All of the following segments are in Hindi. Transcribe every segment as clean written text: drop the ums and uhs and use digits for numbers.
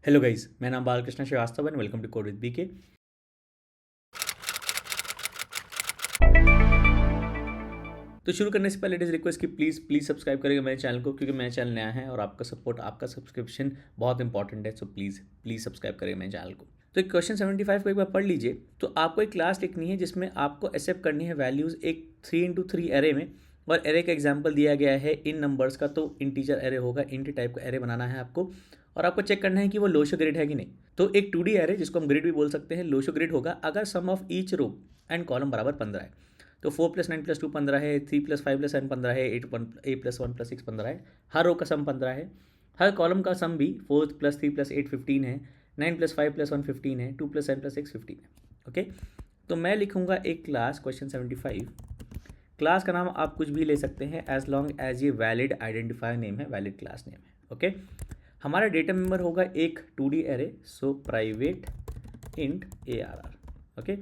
हेलो गाइस, मैं नाम Balkrishna Srivastava and welcome to code with BK. तो शुरू करने से पहले इट इज़ रिक्वेस्ट कि प्लीज़ सब्सक्राइब करिएगा मेरे चैनल को, क्योंकि मेरा चैनल नया है और आपका सपोर्ट, आपका सब्सक्रिप्शन बहुत इंपॉर्टेंट है। सो प्लीज़ सब्सक्राइब करिएगा मेरे चैनल को। तो एक क्वेश्चन 75 को एक बार पढ़ लीजिए। तो आपको एक क्लास लिखनी है जिसमें आपको एक्सेप्ट करनी है वैल्यूज़ एक 3x3 एरे में, और एरे का एग्जाम्पल दिया गया है इन नंबर्स का। तो इंटीजर एरे होगा, इंट टाइप का एरे बनाना है आपको, और आपको चेक करना है कि वो लोशो ग्रिड है कि नहीं। तो एक 2D एरे, जिसको हम ग्रिड भी बोल सकते हैं, लोशो ग्रिड होगा अगर sum of each row and column बराबर 15 है। तो 4+9+2 15 है, 3+5+7 15 है, 8+1+6 15 है। हर रो का सम 15 है। हर कॉलम का सम भी 4+3+8 15 है, 9+5+1 15 है, 2+7+6 15 है। ओके, तो मैं लिखूंगा एक क्लास क्वेश्चन 75। क्लास का नाम आप कुछ भी ले सकते हैं एज लॉन्ग एज ये वैलिड आइडेंटिफायर नेम है, वैलिड क्लास नेम है। ओके, हमारा डेटा मेंबर होगा एक 2D array, so private int ARR। Okay,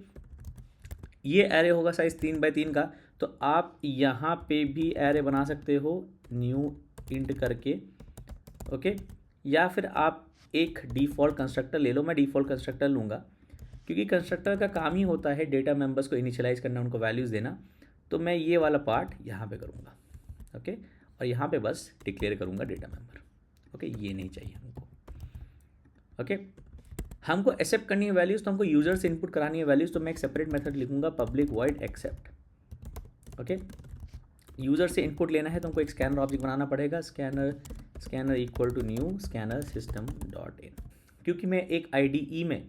ये एरे होगा साइज 3x3 का। तो आप यहाँ पे भी एरे बना सकते हो न्यू इंट करके। ओके, या फिर आप एक डिफ़ॉल्ट कंस्ट्रक्टर ले लो। मैं डिफ़ॉल्ट कंस्ट्रक्टर लूँगा, क्योंकि कंस्ट्रक्टर का काम ही होता है डेटा मेंबर्स को इनिशियलाइज़ करना, उनको वैल्यूज़ देना। तो मैं ये वाला पार्ट यहाँ पे करूँगा। ओके, और यहाँ पे बस डिक्लेयर करूँगा डेटा मेंबर। ओके, ये नहीं चाहिए हमको। ओके, हमको एक्सेप्ट करनी है वैल्यूज़, तो हमको यूज़र से इनपुट करानी है वैल्यूज़। तो मैं एक सेपरेट मेथड लिखूंगा, public void accept. Okay, user से इनपुट लेना है तो हमको एक स्कैनर ऑब्जेक्ट बनाना पड़ेगा। Scanner equal to new scanner system dot in. क्योंकि मैं एक IDE में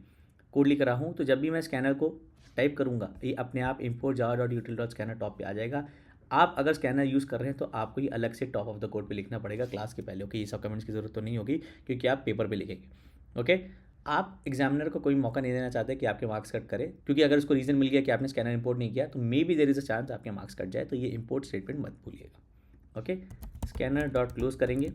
कोड लिख रहा हूँ, तो जब भी मैं स्कैनर को टाइप करूँगा, ये अपने आप import java.util.scanner टॉप पे आ जाएगा। आप अगर स्कैनर यूज़ कर रहे हैं तो आपको ये अलग से टॉप ऑफ द कोड पे लिखना पड़ेगा क्लास के पहले। ओके, ये सब कमेंट्स की ज़रूरत तो नहीं होगी, क्योंकि आप पेपर पे लिखेंगे। ओके, आप एग्जामिनर को कोई मौका नहीं देना चाहते कि आपके मार्क्स कट करे, क्योंकि अगर उसको रीज़न मिल गया कि आपने स्कैनर इंपोर्ट नहीं किया, तो maybe there is a chance आपके मार्क्स कट जाए। तो ये इंपोर्ट स्टेटमेंट मत भूलिएगा। ओके, स्कैनर डॉट क्लोज करेंगे।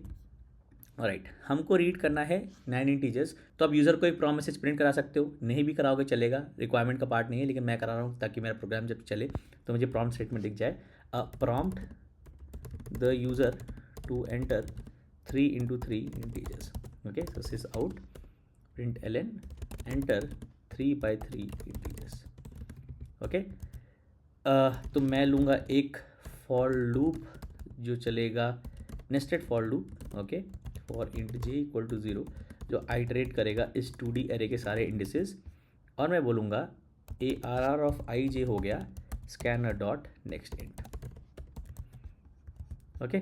राइट, हमको रीड करना है 9 इंटीजर्स। तो आप यूज़र को एक प्रॉम्प्ट मैसेज प्रिंट करा सकते हो, नहीं भी कराओगे चलेगा, रिक्वायरमेंट का पार्ट नहीं है, लेकिन मैं करा रहा हूँ ताकि मेरा प्रोग्राम जब चले तो मुझे प्रॉम्प्ट स्टेटमेंट दिख जाए। Prompt the user to enter 3x3 integers. Okay, so this is out println enter 3x3 integers. Okay, तो मैं लूँगा एक फॉर लूप जो चलेगा, nested for loop. Okay, for int j equal to 0, जो आइटरेट करेगा इस 2D एरे के सारे इंडिसेस। और मैं बोलूँगा ARR ऑफ ij हो गया scanner dot next int. Okay,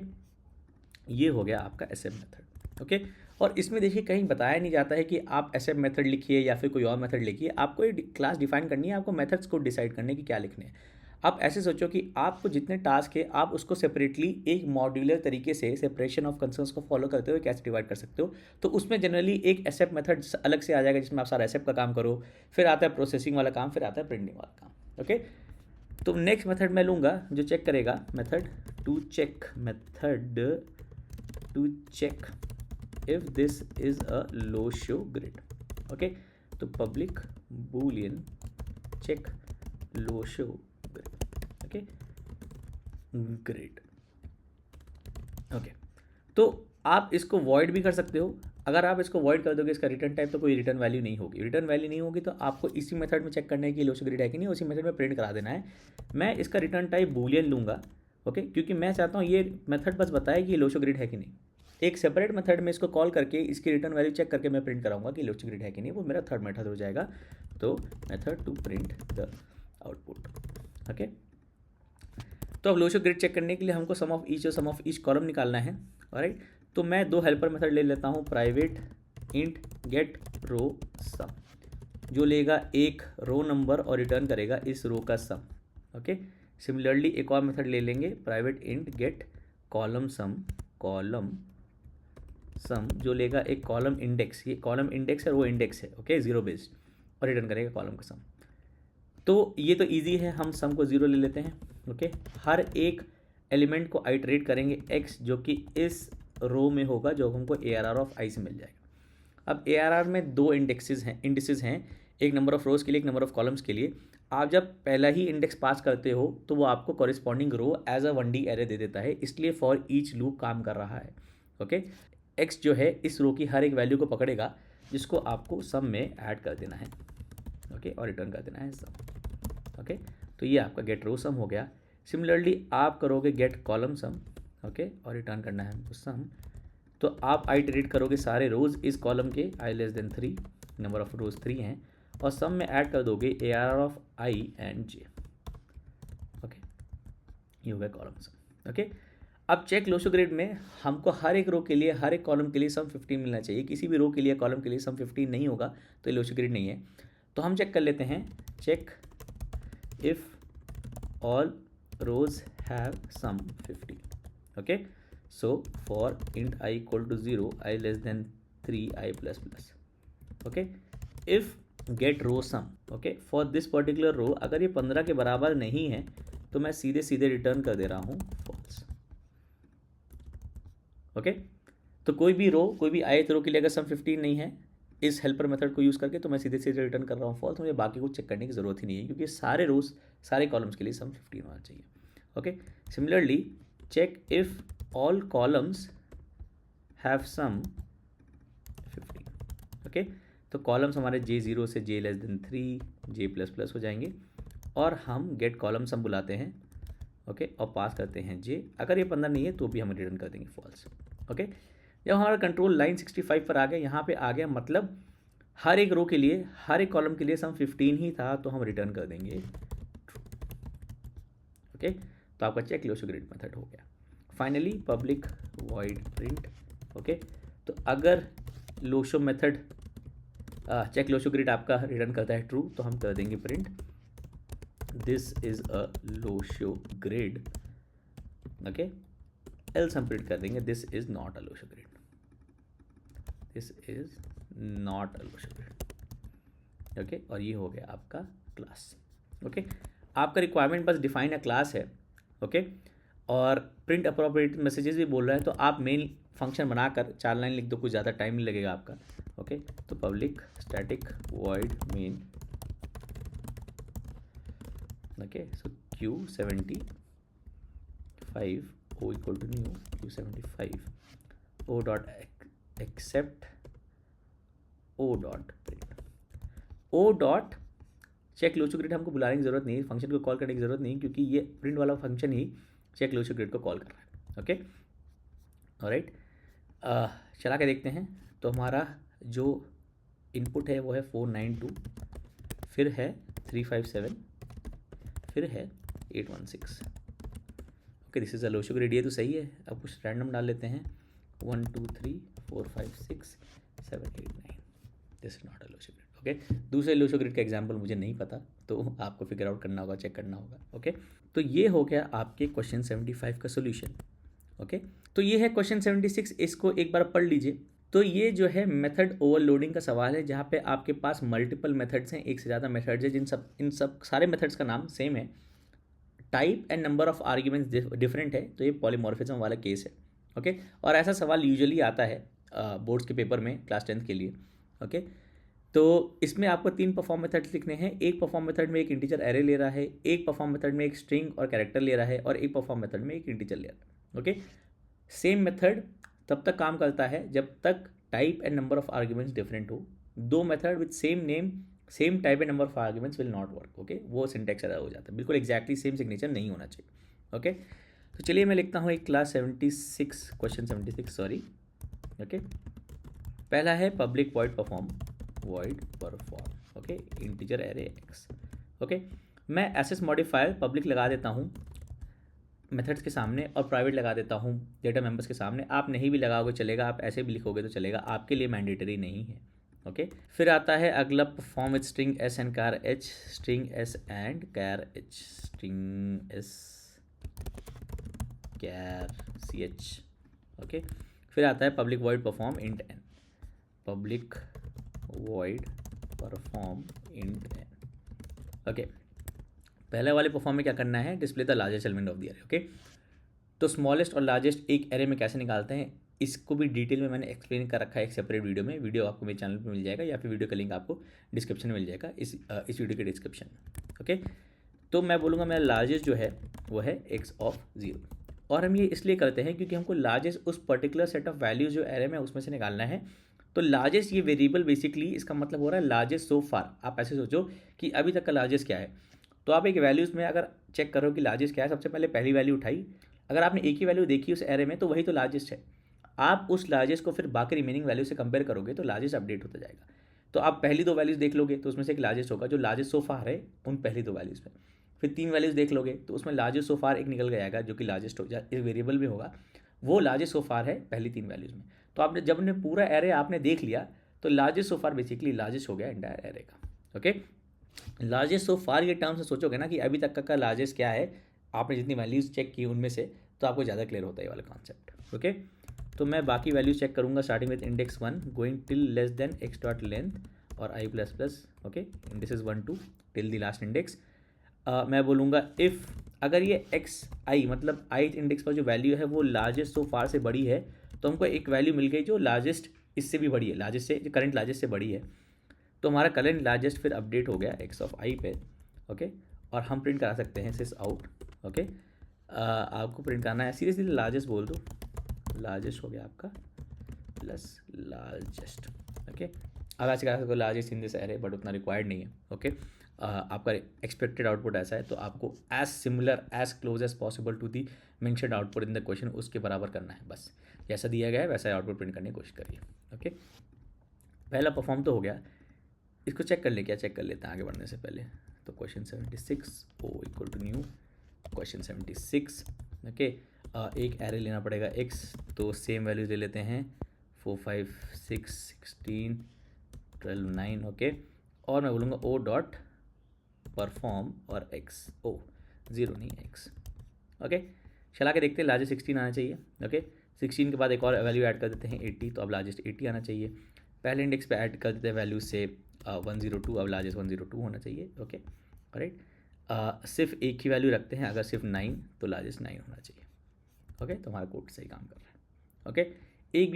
ये हो गया आपका एक्सेप्ट मेथड। ओके, और इसमें देखिए कहीं बताया नहीं जाता है कि आप एक्सेप्ट मेथड लिखिए या फिर कोई और मेथड लिखिए। आपको ये क्लास डिफाइन करनी है, आपको मेथड्स को डिसाइड करने की क्या लिखने हैं। आप ऐसे सोचो कि आपको जितने टास्क है आप उसको सेपरेटली एक मॉड्यूलर तरीके से सेपरेशन ऑफ कंसर्न्स को फॉलो करते हुए कैसे डिवाइड कर सकते हो। तो उसमें जनरली एक एक्सेप्ट मेथड अलग से आ जाएगा, जिसमें आप सारा एक्सेप्ट का काम करो, फिर आता है प्रोसेसिंग वाला काम, फिर आता है प्रिंटिंग वाला काम। ओके, तो नेक्स्ट मेथड मैं लूँगा जो चेक करेगा, method to check if this is a low show grid. Okay, तो public boolean check low show grid. Okay, grid. Okay, तो आप इसको void भी कर सकते हो। अगर आप इसको void कर दोगे, इसका रिटर्न टाइप, तो कोई रिटर्न वैल्यू नहीं होगी। रिटर्न वैल्यू नहीं होगी तो आपको इसी मेथड में चेक करना है कि लो शो ग्रिड है कि नहीं, उसी मेथड में प्रिंट करा देना है। मैं इसका रिटर्न टाइप बूलियन लूँगा। ओके, क्योंकि मैं चाहता हूँ ये मेथड बस बताए कि ये लो शो ग्रिड है कि नहीं। एक सेपरेट मेथड में इसको कॉल करके इसकी रिटर्न वैल्यू चेक करके मैं प्रिंट कराऊंगा कि लोशो ग्रिड है कि नहीं, वो मेरा थर्ड मेथड हो जाएगा। तो method to print the output. Okay, तो अब लोशो ग्रिड चेक करने के लिए हमको सम ऑफ ईच और सम ऑफ ईच कॉलम निकालना है। ऑलराइट, तो मैं दो हेल्पर मेथड ले लेता हूँ, प्राइवेट इंट गेट रो सम, जो लेगा एक रो नंबर और रिटर्न करेगा इस रो का सम। ओके, सिमिलरली एक और मेथड ले लेंगे, प्राइवेट इंट गेट कॉलम सम, जो लेगा एक कॉलम इंडेक्स, ये कॉलम इंडेक्स है, वो इंडेक्स है। ओके, जीरो बेस्ड, और रिटर्न करेगा कॉलम का सम। तो ये तो इजी है, हम सम को जीरो ले लेते हैं। ओके, हर एक एलिमेंट को आइटरेट करेंगे x, जो कि इस रो में होगा, जो हमको ARR ऑफ i से मिल जाएगा। अब ARR में दो इंडिसेस हैं, एक नंबर ऑफ रोज़ के लिए, एक नंबर ऑफ कॉलम्स के लिए। आप जब पहला ही इंडेक्स पास करते हो तो वो आपको corresponding row as a 1D array दे देता है, इसलिए फॉर ईच लूप काम कर रहा है। ओके, x जो है इस रो की हर एक वैल्यू को पकड़ेगा, जिसको आपको सम में ऐड कर देना है, ओके, और रिटर्न कर देना है सम, ओके। तो ये आपका गेट रो सम हो गया। सिमिलरली आप करोगे गेट कॉलम सम, ओके, और रिटर्न करना है हमको सम। तो आप आई इटरेट करोगे सारे रोज इस कॉलम के i less than 3, number of रोज 3 हैं, और सम में ऐड कर दोगे ARR of i and j, okay. ये हो गया कॉलम सम, ओके। अब चेक लोशो ग्रिड में हमको हर एक रो के लिए, हर एक कॉलम के लिए सम 15 मिलना चाहिए। किसी भी रो के लिए, कॉलम के लिए सम 15 नहीं होगा तो ये लोशो ग्रिड नहीं है। तो हम चेक कर लेते हैं, check if all rows have sum 15, okay. So for int i equal to 0, i less than 3, i plus plus, okay. If get row sum, okay, for this particular row, अगर ये 15 के बराबर नहीं है तो मैं सीधे सीधे रिटर्न कर दे रहा हूँ फॉल्स, ओके। तो कोई भी रो, कोई भी ith रो के लिए अगर सम 15 नहीं है इस हेल्पर मेथड को यूज़ करके, तो मैं सीधे सीधे रिटर्न कर रहा हूँ फॉल्स। मुझे बाकी कुछ चेक करने की ज़रूरत ही नहीं है, क्योंकि सारे रोज, सारे कॉलम्स के लिए सम 15 होना चाहिए, okay. Similarly check if all columns have sum 15, okay. तो कॉलम्स हमारे J0 से J less than 3, J plus plus हो जाएंगे, और हम गेट कॉलम सम बुलाते हैं, ओके, और पास करते हैं J। अगर ये 15 नहीं है तो भी हम रिटर्न कर देंगे फॉल्स, ओके। जब हमारा कंट्रोल लाइन 65 पर आ गया, यहाँ पे आ गया, मतलब हर एक रो के लिए, हर एक कॉलम के लिए सम 15 ही था, तो हम रिटर्न कर देंगे ट्रू, ओके। तो आपका चेक लोशो ग्रिड मेथड हो गया। Finally public void print, okay. तो अगर Lo Shu method check Lo Shu grid आपका रिटर्न करता है ट्रू, तो हम कर देंगे print this is a Lo Shu grid, okay. Else हम प्रिंट कर देंगे this is not a Lo Shu grid, this is not a Lo Shu grid, okay. और ये हो गया आपका क्लास, ओके। आपका रिक्वायरमेंट बस डिफाइन अ क्लास है, ओके, और प्रिंट अप्रोप्रिएट मैसेजेस भी बोल रहा है, तो आप मेन फंक्शन बनाकर 4 लाइन लिख दो, कुछ ज़्यादा टाइम नहीं लगेगा आपका, ओके। तो public static void main, okay, so Q75 O equal to new Q75 O dot accept O dot print, O dot check Lo Shu grid हमको बुलाने की ज़रूरत नहीं है, फंक्शन को कॉल करने की ज़रूरत नहीं, क्योंकि ये प्रिंट वाला फंक्शन ही चेक लोशो ग्रिड को कॉल कर रहा है, ओके। ऑलराइट, चला के देखते हैं। तो हमारा जो इनपुट है वो है 492, फिर है 357, फिर है 816, okay. This is a Lo Shu grid, ये तो सही है। अब कुछ रैंडम डाल लेते हैं, 1 2 3 4 5 6 7 8 9, this is not a Lo Shu grid, okay. दूसरे लोशो ग्रिड का एग्जाम्पल मुझे नहीं पता, तो आपको फिगर आउट करना होगा, चेक करना होगा, ओके। तो ये हो गया आपके क्वेश्चन 75 का सोल्यूशन, ओके। तो ये है क्वेश्चन 76, इसको एक बार पढ़ लीजिए। तो ये जो है मेथड ओवरलोडिंग का सवाल है, जहाँ पे आपके पास मल्टीपल मेथड्स हैं, एक से ज़्यादा मेथड्स हैं, इन सब सारे मेथड्स का नाम सेम है, type and number of arguments different है, तो ये पॉलीमॉर्फिज्म वाला केस है, ओके। और ऐसा सवाल यूजुअली आता है बोर्ड्स के पेपर में क्लास 10th के लिए, ओके। तो इसमें आपको 3 परफॉर्म मेथड्स लिखने हैं। एक परफॉर्म मेथड में एक इंटीजर एरे ले रहा है, एक परफॉर्म मेथड में एक स्ट्रिंग और कैरेक्टर ले रहा है, और एक परफॉर्म मेथड में एक इंटीजर ले रहा है, ओके। सेम मेथड तब तक काम करता है जब तक type and number of arguments different हो। 2 method with same name, same type and number of arguments will not work, okay. वो सिंटैक्स एरर हो जाता है, बिल्कुल एक्जैक्टली सेम सिग्नेचर नहीं होना चाहिए, ओके। तो चलिए मैं लिखता हूँ एक क्लास 76, क्वेश्चन 76, सॉरी, ओके। पहला है public void perform, okay, integer array x, okay. मैं एसएस मॉडिफायर पब्लिक लगा देता हूँ मेथड्स के सामने, और प्राइवेट लगा देता हूँ डेटा मेंबर्स के सामने। आप नहीं भी लगाओगे चलेगा, आप ऐसे भी लिखोगे तो चलेगा, आपके लिए मैंडेटरी नहीं है, ओके। फिर आता है अगला perform with string S and char H, string S and char H, string S char C H, okay. फिर आता है public void perform int N, public void perform int N, okay. पहले वाले परफॉर्म में क्या करना है, display the largest element of the array, okay. तो स्मॉलेस्ट और लार्जेस्ट एक एरे में कैसे निकालते हैं, इसको भी डिटेल में मैंने एक्सप्लेन कर रखा है एक सेपरेट वीडियो में। वीडियो आपको मेरे चैनल पे मिल जाएगा, या फिर वीडियो का लिंक आपको डिस्क्रिप्शन में मिल जाएगा, इस वीडियो के डिस्क्रिप्शन में, ओके। तो मैं बोलूँगा मेरा लार्जेस्ट जो है वो है एक्स ऑफ 0, और हम ये इसलिए करते हैं क्योंकि हमको लार्जेस्ट उस पर्टिकुलर सेट ऑफ वैल्यूज़ जो एरे में उसमें से निकालना है, तो लार्जेस्ट ये वेरिएबल बेसिकली इसका मतलब हो रहा है लार्जेस्ट सो फार। आप ऐसे सोचो कि अभी तक का लार्जेस्ट क्या है, तो आप एक वैल्यूज़ में अगर चेक करो कि लार्जेस्ट क्या है, सबसे पहले पहली वैल्यू उठाई, अगर आपने एक ही वैल्यू देखी उस एरे में तो वही तो लार्जेस्ट है। आप उस लार्जेस्ट को फिर बाकी रिमेनिंग वैल्यू से कंपेयर करोगे तो लार्जेस्ट अपडेट होता जाएगा। तो आप पहली दो वैल्यूज़ देख लोगे तो उसमें से एक लार्जेस्ट होगा, जो लार्जेस्ट सो फार है उन पहली दो वैल्यूज़ में। फिर 3 वैल्यूज़ देख लोगे तो उसमें लार्जेस्ट सो फार एक निकल के आएगा जो कि लार्जेस्ट हो जाए, एक वेरिएबल में होगा, वो लार्जेस्ट सो फार है पहली 3 वैल्यूज़ में। तो आपने जब ने पूरा एरे आपने देख लिया तो लार्जेस्ट सो फार बेसिकली लार्जेस्ट हो गया एंटायर एरे का। ओके, लार्जेस्ट सो फार के टर्म से सोचोगे ना कि अभी तक का लार्जेस्ट क्या है, आपने जितनी वैल्यूज़ चेक की उनमें से, तो आपको ज़्यादा क्लियर होता है ये वाला कॉन्सेप्ट। ओके, तो मैं बाकी वैल्यूज चेक करूँगा starting with index 1 going till less than x dot length और i plus plus. Okay, indexes 1 2 till the last index. मैं बोलूँगा इफ़ अगर ये एक्स आई मतलब आई इंडेक्स पर जो वैल्यू है वो लार्जेस्ट सो फार से बड़ी है, तो हमको एक वैल्यू मिल गई जो लार्जेस्ट इससे भी बड़ी है, लार्जेस्ट से जो करंट लार्जेस्ट से बड़ी है, तो हमारा करंट लार्जेस्ट फिर अपडेट हो गया एक्स ऑफ आई पे। ओके, और हम प्रिंट करा सकते हैं सिस आउट। ओके, आपको प्रिंट करना है सीधे सीधे लार्जेस्ट बोल दो, लार्जेस्ट हो गया आपका प्लस लार्जेस्ट। ओके, अब ऐसे कह सकते हो largest in this array, but उतना रिक्वायर्ड नहीं है। ओके, आपका एक्सपेक्टेड आउटपुट ऐसा है तो आपको as similar as close as possible to the mentioned output in the question उसके बराबर करना है, बस जैसा दिया गया है वैसा आउटपुट प्रिंट करने की कोशिश करिए। ओके, पहला परफॉर्म तो हो गया, इसको चेक कर ले, क्या चेक कर लेते हैं आगे बढ़ने से पहले। तो question 76 O equal to new question 76। Okay, एक एरे लेना पड़ेगा x, तो सेम वैल्यूज ले लेते हैं 4 5 6 16 12 9। ओके, और मैं बोलूँगा ओ डॉट परफॉर्म और x ओ 0 नहीं x। ओके, चला के देखते हैं, लार्जेस्ट 16 आना चाहिए। ओके, 16 के बाद एक और वैल्यू ऐड कर देते हैं 80, तो अब लार्जेस्ट 80 आना चाहिए। पहले इंडेक्स पे ऐड कर देते हैं वैल्यू से 102, अब लार्जेस्ट 102 होना चाहिए। ओके, राइट, सिर्फ एक ही वैल्यू रखते हैं, अगर सिर्फ 9 तो लार्जेस्ट 9 होना चाहिए। ओके, तो हमारा कोड सही काम कर रहा है। ओके, एक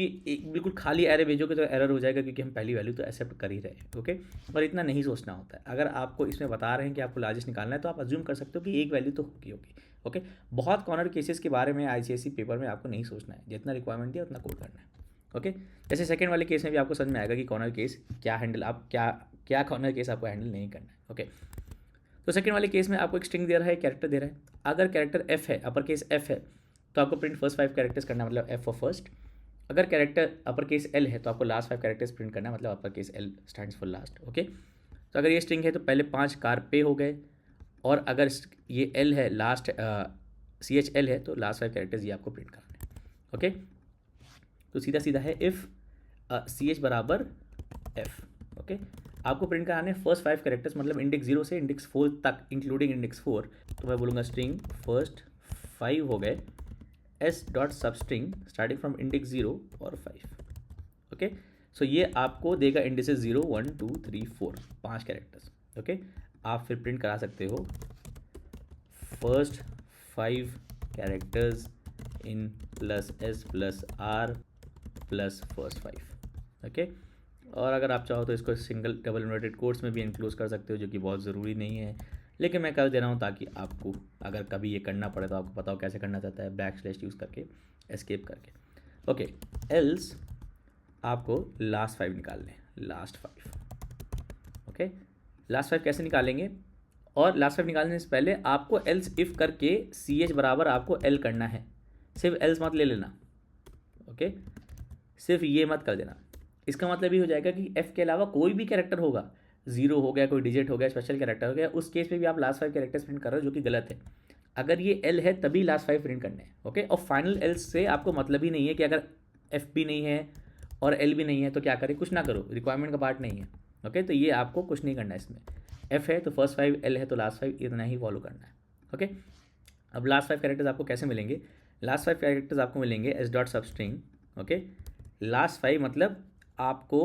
बिल्कुल खाली एरे भेजोगे तो एरर हो जाएगा, क्योंकि हम पहली वैल्यू तो एक्सेप्ट कर ही रहे हैं। ओके, और इतना नहीं सोचना होता है। अगर आपको इसमें बता रहे हैं कि आपको लार्जेस्ट निकालना है तो आप अज्यूम कर सकते हो कि एक वैल्यू तो होगी। ओके, बहुत कॉर्नर केसेस के बारे में आईसीएसई पेपर में आपको नहीं सोचना है, जितना रिक्वायरमेंट है उतना कोड करना है। ओके, जैसे सेकंड वाले केस में भी आपको समझ में आएगा कि कॉर्नर केस क्या हैंडल, आप क्या कॉर्नर केस आपको हैंडल नहीं करना है। ओके, तो सेकंड वाले केस में आपको एक स्ट्रिंग दे रहा है, कैरेक्टर दे रहा है। अगर कैरेक्टर एफ है, अपर केस एफ है, तो आपको प्रिंट फर्स्ट 5 कैरेक्टर्स करना है, मतलब एफ फॉर फर्स्ट। अगर कैरेक्टर अपर केस एल है तो आपको लास्ट 5 कैरेक्टर्स प्रिंट करना है, मतलब upper case L stands for last. Okay, तो अगर ये स्ट्रिंग है तो पहले 5 कार पे हो गए, और अगर ये एल है लास्ट CHL है तो लास्ट 5 कैरेक्टर्स ये आपको प्रिंट करना है। ओके, तो सीधा सीधा है इफ़ CH बराबर F। ओके, आपको प्रिंट कराने फर्स्ट 5 कैरेक्टर्स, मतलब इंडेक्स 0 से इंडेक्स 4 तक इंक्लूडिंग इंडेक्स 4। तो मैं बोलूँगा स्ट्रिंग फर्स्ट 5 हो गए S डॉट सब स्ट्रिंग स्टार्टिंग फ्रॉम इंडेक्स 0 और 5। ओके, सो ये आपको देगा इंडेक्सेस 0 1 2 3 4 5 कैरेक्टर्स। ओके, आप फिर प्रिंट करा सकते हो first 5 characters in plus S plus R plus first 5। Okay, और अगर आप चाहो तो इसको सिंगल डबल इन्वर्टेड कोट्स में भी इंक्लूड कर सकते हो, जो कि बहुत ज़रूरी नहीं है, लेकिन मैं कर दे रहा हूँ ताकि आपको अगर कभी ये करना पड़े तो आपको पता हो कैसे करना चाहता है, बैक स्लैश यूज़ करके, एस्केप करके। ओके, एल्स आपको लास्ट 5 निकालने, लास्ट 5। ओके, लास्ट 5 कैसे निकालेंगे, और लास्ट 5 निकालने से पहले आपको एल्स इफ़ करके CH बराबर आपको L करना है, सिर्फ एल्स मत ले लेना। ओके, सिर्फ ये मत कर देना। इसका मतलब ये हो जाएगा कि F के अलावा कोई भी कैरेक्टर होगा, 0 हो गया, कोई डिजिट हो गया, स्पेशल कैरेक्टर हो गया, उस केस में भी आप लास्ट 5 कैरेक्टर्स प्रिंट कर रहे हो, जो कि गलत है। अगर ये L है तभी लास्ट 5 प्रिंट करने हैं। ओके, और फाइनल L से आपको मतलब ही नहीं है कि अगर F भी नहीं है और L भी नहीं है तो क्या करें, कुछ ना करो, रिक्वायरमेंट का पार्ट नहीं है। ओके, तो ये आपको कुछ नहीं करना है इसमें। F है तो फर्स्ट 5, L है तो लास्ट 5, इतना ही फॉलो करना है। ओके, अब लास्ट 5 कैरेक्टर्स आपको कैसे मिलेंगे, लास्ट 5 कैरेक्टर्स आपको मिलेंगे S डॉट सब स्ट्रिंग। ओके, लास्ट 5 मतलब आपको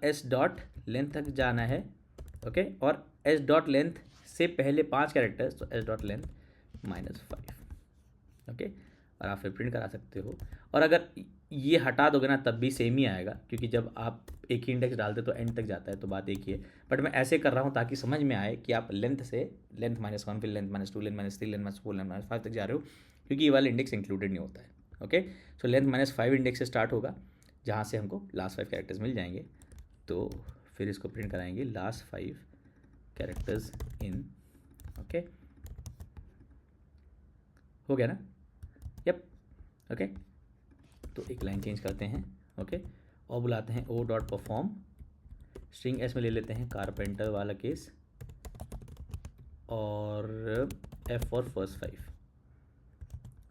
S डॉट लेंथ तक जाना है। ओके, और S डॉट लेंथ से पहले 5 कैरेक्टर्स, तो S डॉट लेंथ -5। ओके, और आप फिर प्रिंट करा सकते हो। और अगर ये हटा दोगे ना तब भी सेम ही आएगा, क्योंकि जब आप एक ही इंडेक्स डालते तो एंड तक जाता है, तो बात एक ही है। बट मैं ऐसे कर रहा हूँ ताकि समझ में आए कि आप लेंथ से लेंथ -1 फिर लेंथ -2 लेंथ -3 लेंथ -4 लेंथ -5 तक जा रहे हो, क्योंकि ये वाला इंडेक्स इंक्लूडेड नहीं होता है। ओके, सो लेंथ -5 इंडेक्स से स्टार्ट होगा, जहाँ से हमको लास्ट 5 कैरेक्टर्स मिल जाएंगे। तो फिर इसको प्रिंट कराएंगे लास्ट 5 कैरेक्टर्स इन, ओके, हो गया ना? Yup, okay. तो एक लाइन चेंज करते हैं, ओके, और बुलाते हैं O dot perform, string S में ले लेते हैं कारपेंटर वाला केस, और F for first 5,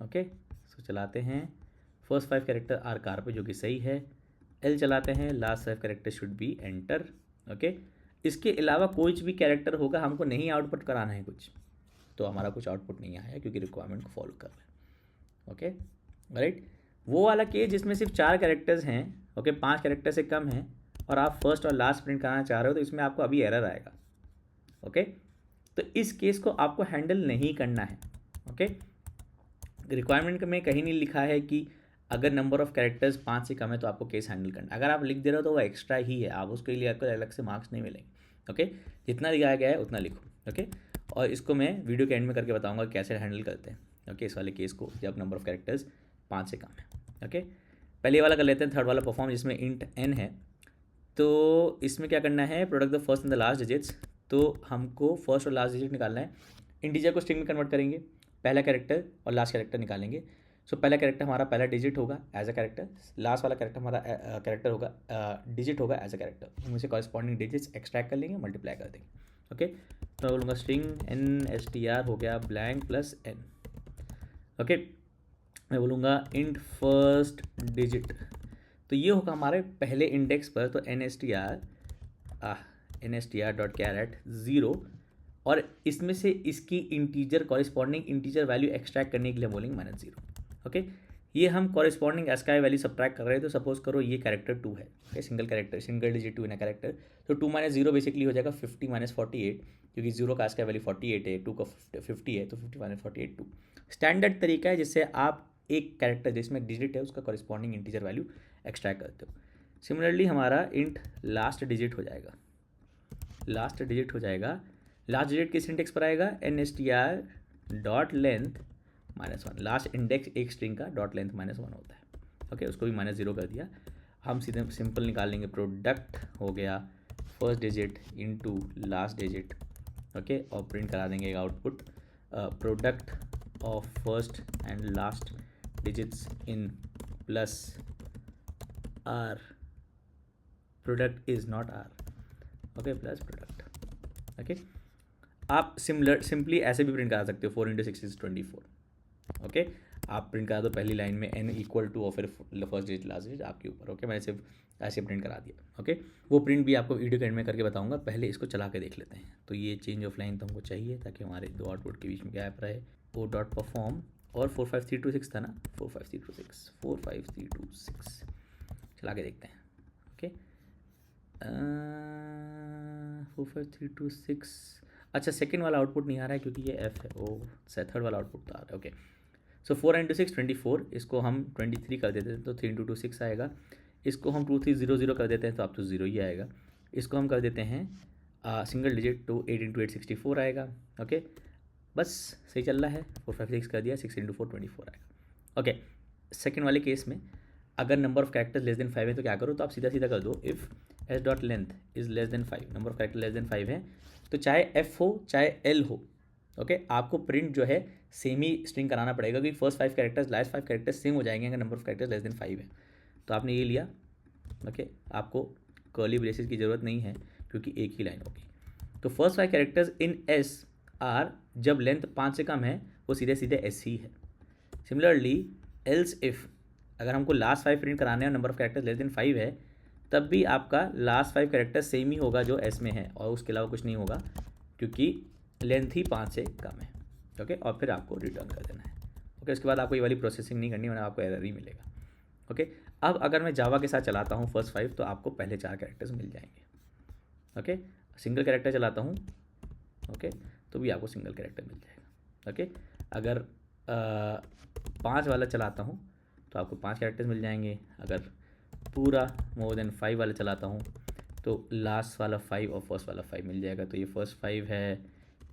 okay. So चलाते हैं, फर्स्ट 5 कैरेक्टर आर कार पे, जो कि सही है। एल चलाते हैं, last 5 character should be enter, okay. इसके अलावा कोई भी कैरेक्टर होगा, हमको नहीं आउटपुट कराना है कुछ, तो हमारा कुछ आउटपुट नहीं आया क्योंकि रिक्वायरमेंट को फॉलो कर रहे हैं, ओके, राइट। वो वाला केस जिसमें सिर्फ 4 कैरेक्टर्स हैं, ओके, 5 कैरेक्टर से कम हैं, और आप फर्स्ट और लास्ट प्रिंट कराना चाह रहे हो, तो इसमें आपको अभी एरर आएगा, ओके। तो इस केस को आपको हैंडल नहीं करना है, ओके। रिक्वायरमेंट में कहीं नहीं लिखा है कि अगर नंबर ऑफ कैरेक्टर्स 5 से कम है तो आपको केस हैंडल करना है। अगर आप लिख दे रहे हो तो वो एक्स्ट्रा ही है, आप उसके लिए आपको अलग से मार्क्स नहीं मिलेंगे, ओके। जितना दिखाया गया है उतना लिखो, ओके। और इसको मैं वीडियो के एंड में करके बताऊंगा कैसे हैंडल करते हैं, ओके, इस वाले केस को जब नंबर ऑफ कैरेक्टर्स 5 से कम है, ओके। पहले वाला कर लेते हैं, थर्ड वाला परफॉर्म, जिसमें इंट एन है। तो इसमें क्या करना है, product the first and the last digits. तो हमको फर्स्ट और लास्ट डिजिट निकालना है। इंटीजर को स्ट्रिंग में कन्वर्ट करेंगे, पहला कैरेक्टर और लास्ट कैरेक्टर निकालेंगे। सो पहला कैरेक्टर हमारा पहला डिजिट होगा एज अ कैरेक्टर, लास्ट वाला कैरेक्टर हमारा कैरेक्टर होगा, डिजिट होगा एज अ कैरेक्टर। हम इसे कॉरस्पॉन्डिंग डिजिट्स एक्सट्रैक्ट कर लेंगे, मल्टीप्लाई कर देंगे, ओके। तो मैं बोलूँगा string N S T R हो गया ब्लैंक प्लस एन, ओके। मैं बोलूँगा इंट फर्स्ट डिजिट, तो ये होगा हमारे पहले इंडेक्स पर। तो N S T R dot char at 0, और इसमें से इसकी integer corresponding integer value extract करने के लिए बोलेंगे -0, ओके। ये हम कॉरिस्पॉन्डिंग एस्काई वैल्यू सब्ट्रैक्ट कर रहे हैं। तो सपोज करो ये कैरेक्टर 2 है, okay, single character, single digit 2 in a character. तो 2 - 0 बेसिकली हो जाएगा 50 - 48, क्योंकि 0 का एस्काई वैल्यू 48 है, 2 का 50 है, तो 50 - 48 2 स्टैंडर्ड तरीका है जिससे आप एक कैरेक्टर जिसमें डिजिट है उसका कॉरिस्पॉन्डिंग इंटीजर वैल्यू एक्सट्रैक्ट करते हो। सिमिलरली हमारा इंट लास्ट डिजिट हो जाएगा, लास्ट डिजिट हो जाएगा। लास्ट डिजिट किस इंडेक्स पर आएगा, N S T R dot length -1। Last index एक स्ट्रिंग का डॉट लेंथ -1 होता है, ओके। उसको भी -0 कर दिया। हम सीधे सिंपल निकाल लेंगे, प्रोडक्ट हो गया first digit into last digit, okay, और प्रिंट करा देंगे एक output, product of first and last digits in plus R, product is not R, okay, plus product, okay. आप सिंपली ऐसे भी प्रिंट करा सकते हो, 4 × 6 = 24, ओके। आप प्रिंट करा दो पहली लाइन में n = और फिर फर्स्ट डिजिट लास्ट डिजिट आपके ऊपर, ओके। मैंने सिर्फ ऐसे प्रिंट करा दिया, ओके। वो प्रिंट भी आपको वीडियो के एंड में करके बताऊंगा, पहले इसको चला के देख लेते हैं। तो ये चेंज ऑफ लाइन तो हमको चाहिए ताकि हमारे दो आउटपुट के बीच में गैप रहे। ओ डॉट परफॉर्म, और 45326 था ना, 45326 चला के देखते हैं, ओके। 45326, अच्छा सेकेंड वाला आउटपुट नहीं आ रहा है क्योंकि ये एफ है, ओ थर्ड वाला आउटपुट तो आ रहा है, ओके। सो 4 × 6 24, इसको हम 23 कर देते हैं तो 3 × 2 6 आएगा। इसको हम 2300 कर देते हैं तो आप तो 0 ही आएगा। इसको हम कर देते हैं सिंगल डिजिट, तो 8 × 8 64 आएगा, ओके। बस सही चल रहा है, 456 कर दिया, 6 × 4 24 आएगा, ओके। सेकेंड वाले केस में अगर number of characters less than 5 है तो क्या करो, तो आप सीधा सीधा कर दो, if S dot length is less than 5, number of character less than 5 है, तो चाहे एफ हो चाहे एल हो, ओके, आपको प्रिंट जो है सेम ही स्ट्रिंग कराना पड़ेगा, क्योंकि first 5 characters last 5 characters same हो जाएंगे अगर number of characters less than 5 है। तो आपने ये लिया, ओके, आपको कर्ली ब्रेसेस की ज़रूरत नहीं है क्योंकि एक ही लाइन होगी। तो first 5 characters in S R, जब लेंथ 5 से कम है वो सीधे सीधे एस ही है। सिमिलरली एल्स इफ़, अगर हमको लास्ट 5 प्रिंट कराने हैं और number of characters less than 5 है, तब भी आपका लास्ट 5 कैरेक्टर सेम ही होगा जो एस में है, और उसके अलावा कुछ नहीं होगा क्योंकि लेंथ ही 5 से कम है, ओके। और फिर आपको रिटर्न कर देना है, ओके। उसके बाद आपको ये वाली प्रोसेसिंग नहीं करनी, वरना आपको एरर ही मिलेगा, ओके। अब अगर मैं जावा के साथ चलाता हूँ फर्स्ट 5, तो आपको पहले 4 कैरेक्टर्स मिल जाएंगे, ओके। सिंगल कैरेक्टर चलाता हूँ, ओके, तो भी आपको सिंगल कैरेक्टर मिल जाएगा, ओके। अगर 5 वाला चलाता हूँ तो आपको 5 कैरेक्टर्स मिल जाएंगे। अगर पूरा मोर देन 5 वाला चलाता हूँ तो लास्ट वाला 5 और फर्स्ट वाला 5 मिल जाएगा। तो ये फर्स्ट 5 है,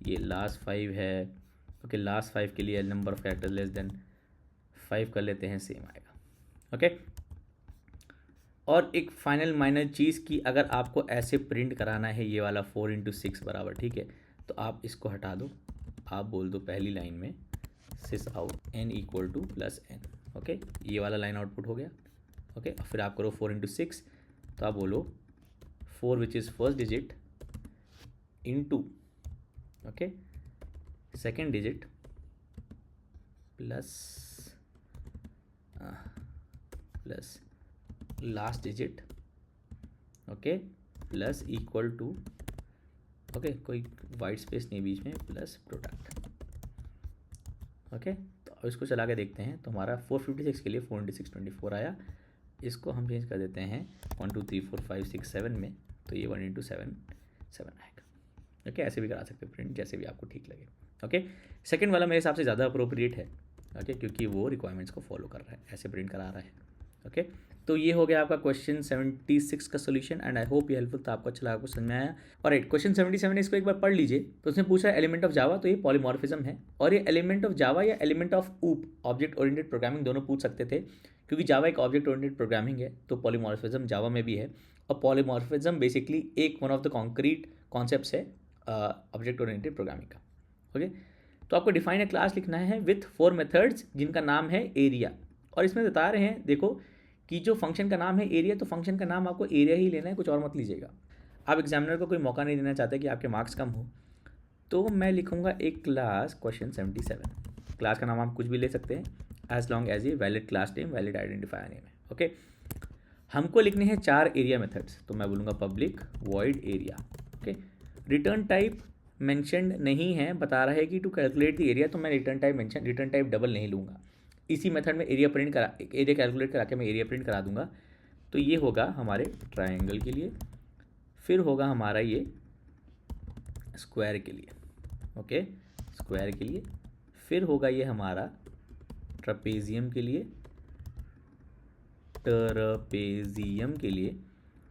ये लास्ट 5 है, ओके। लास्ट 5 के लिए number of characters less than 5 कर लेते हैं, सेम आएगा, ओके। और एक फाइनल माइनर चीज़ की, अगर आपको ऐसे प्रिंट कराना है ये वाला 4 × 6 बराबर, ठीक है, तो आप इसको हटा दो, आप बोल दो पहली लाइन में सिस आउट n = +n, ओके, ये वाला लाइन आउटपुट हो गया, ओके। फिर आप करो 4 × 6, तो आप बोलो 4 which is first digit into, okay, second digit plus last digit, okay, plus equal to, okay, कोई वाइट स्पेस नहीं बीच में, प्लस प्रोडक्ट, ओके। तो अब इसको चला के देखते हैं, तो हमारा 456 के लिए 4 × 6 24 आया। इसको हम चेंज कर देते हैं 1 2 3 4 5 6 7 में, तो ये 1 × 7 7 आएगा, ओके। ऐसे भी करा सकते हैं प्रिंट, जैसे भी आपको ठीक लगे, ओके। सेकंड वाला मेरे हिसाब से ज़्यादा अप्रोप्रिएट है, ओके, क्योंकि वो रिक्वायरमेंट्स को फॉलो कर रहा है, ऐसे प्रिंट करा रहा है, ओके। तो ये हो गया आपका क्वेश्चन 76 का सोल्यूशन, एंड आई होप ये हेल्पफुल था, आपको अच्छा लगा, आपको समझ में आया। और क्वेश्चन 77 है, इसको एक बार पढ़ लीजिए। तो उसने पूछा एलिमेंट ऑफ जावा, तो ये पॉलीमॉर्फिज्म है, और ये एलिमेंट ऑफ जावा या एलिमेंट ऑफ ऊप, ऑब्जेक्ट ओरिएंटेड प्रोग्रामिंग, दोनों पूछ सकते थे, क्योंकि जावा एक ऑब्जेक्ट ओरिएंटेड प्रोग्रामिंग है, तो पॉलीमॉर्फिज्म जावा में भी है। और पॉलीमॉर्फिज्म बेसिकली एक one of the concrete concepts है ऑब्जेक्ट ओरिएंटेड प्रोग्रामिंग का, ओके। तो आपको डिफाइन ए क्लास लिखना है विथ 4 मेथड्स, जिनका नाम है एरिया। और इसमें बता रहे हैं, देखो कि जो फंक्शन का नाम है एरिया, तो फंक्शन का नाम आपको एरिया ही लेना है, कुछ और मत लीजिएगा। आप एग्जामिनर को कोई मौका नहीं देना चाहते कि आपके मार्क्स कम हो, तो मैं लिखूंगा एक क्लास क्वेश्चन 77। क्लास का नाम आप कुछ भी ले सकते हैं, एज लॉन्ग एज ये valid class name, valid identifier name है, ओके। हमको लिखने हैं 4 एरिया मेथड्स, तो मैं बोलूँगा public void area, okay. Return type mentioned नहीं है, बता रहा है कि टू कैलकुलेट द एरिया, तो मैं रिटर्न टाइप डबल नहीं लूँगा। इसी मेथड में एरिया कैलकुलेट करा के मैं एरिया प्रिंट करा दूंगा। तो ये होगा हमारे ट्रायंगल के लिए, फिर होगा हमारा ये स्क्वायर के लिए, ओके, स्क्वायर के लिए, फिर होगा ये हमारा ट्रपेजियम के लिए,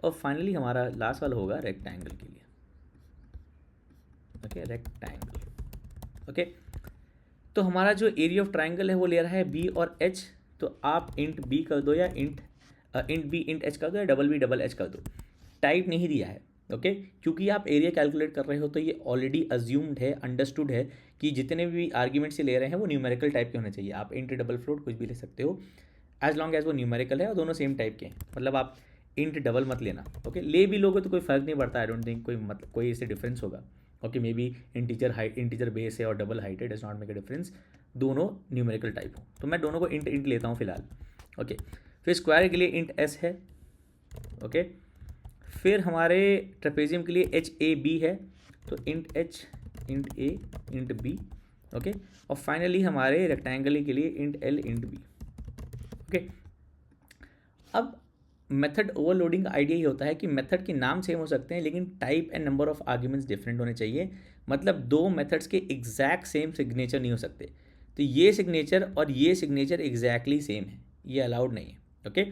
और फाइनली हमारा लास्ट वाला होगा रेक्टेंगल के लिए, ओके, रेक्टेंगल, ओके। तो हमारा जो एरिया ऑफ ट्राइंगल है वो ले रहा है बी और एच, तो आप इंट बी कर दो या इंट बी इंट एच कर दो, या डबल बी डबल एच कर दो। टाइप नहीं दिया है, ओके, क्योंकि आप एरिया कैलकुलेट कर रहे हो, तो ये ऑलरेडी अज्यूम्ड है, अंडरस्टूड है कि जितने भी आर्ग्यूमेंट से ले रहे हैं वो न्यूमेरिकल टाइप के होने चाहिए। आप इंट डबल फ्लोट कुछ भी ले सकते हो, एज लॉन्ग एज वो न्यूमेरिकल है और दोनों सेम टाइप के हैं। मतलब आप इंट डबल मत लेना, ओके। ले भी लोगे तो कोई फ़र्क नहीं पड़ता, आई डोंट थिंक कोई इससे डिफरेंस होगा, okay. May be integer base है और डबल हाइट है, does not make a difference, दोनों न्यूमेरिकल टाइप हो। तो मैं दोनों को इंट लेता हूँ फिलहाल, ओके। फिर स्क्वायर के लिए इंट एस है, ओके। फिर हमारे ट्रेपेजियम के लिए एच ए बी है, तो int H int A int B, okay. और फाइनली हमारे रेक्टेंगल के लिए int L int B, okay. अब मेथड ओवरलोडिंग का आइडिया ये होता है कि मेथड के नाम सेम हो सकते हैं, लेकिन type and number of arguments different होने चाहिए। मतलब दो मेथड्स के एग्जैक्ट सेम सिग्नेचर नहीं हो सकते, तो ये सिग्नेचर और ये सिग्नेचर एग्जैक्टली सेम है, ये अलाउड नहीं है, ओके।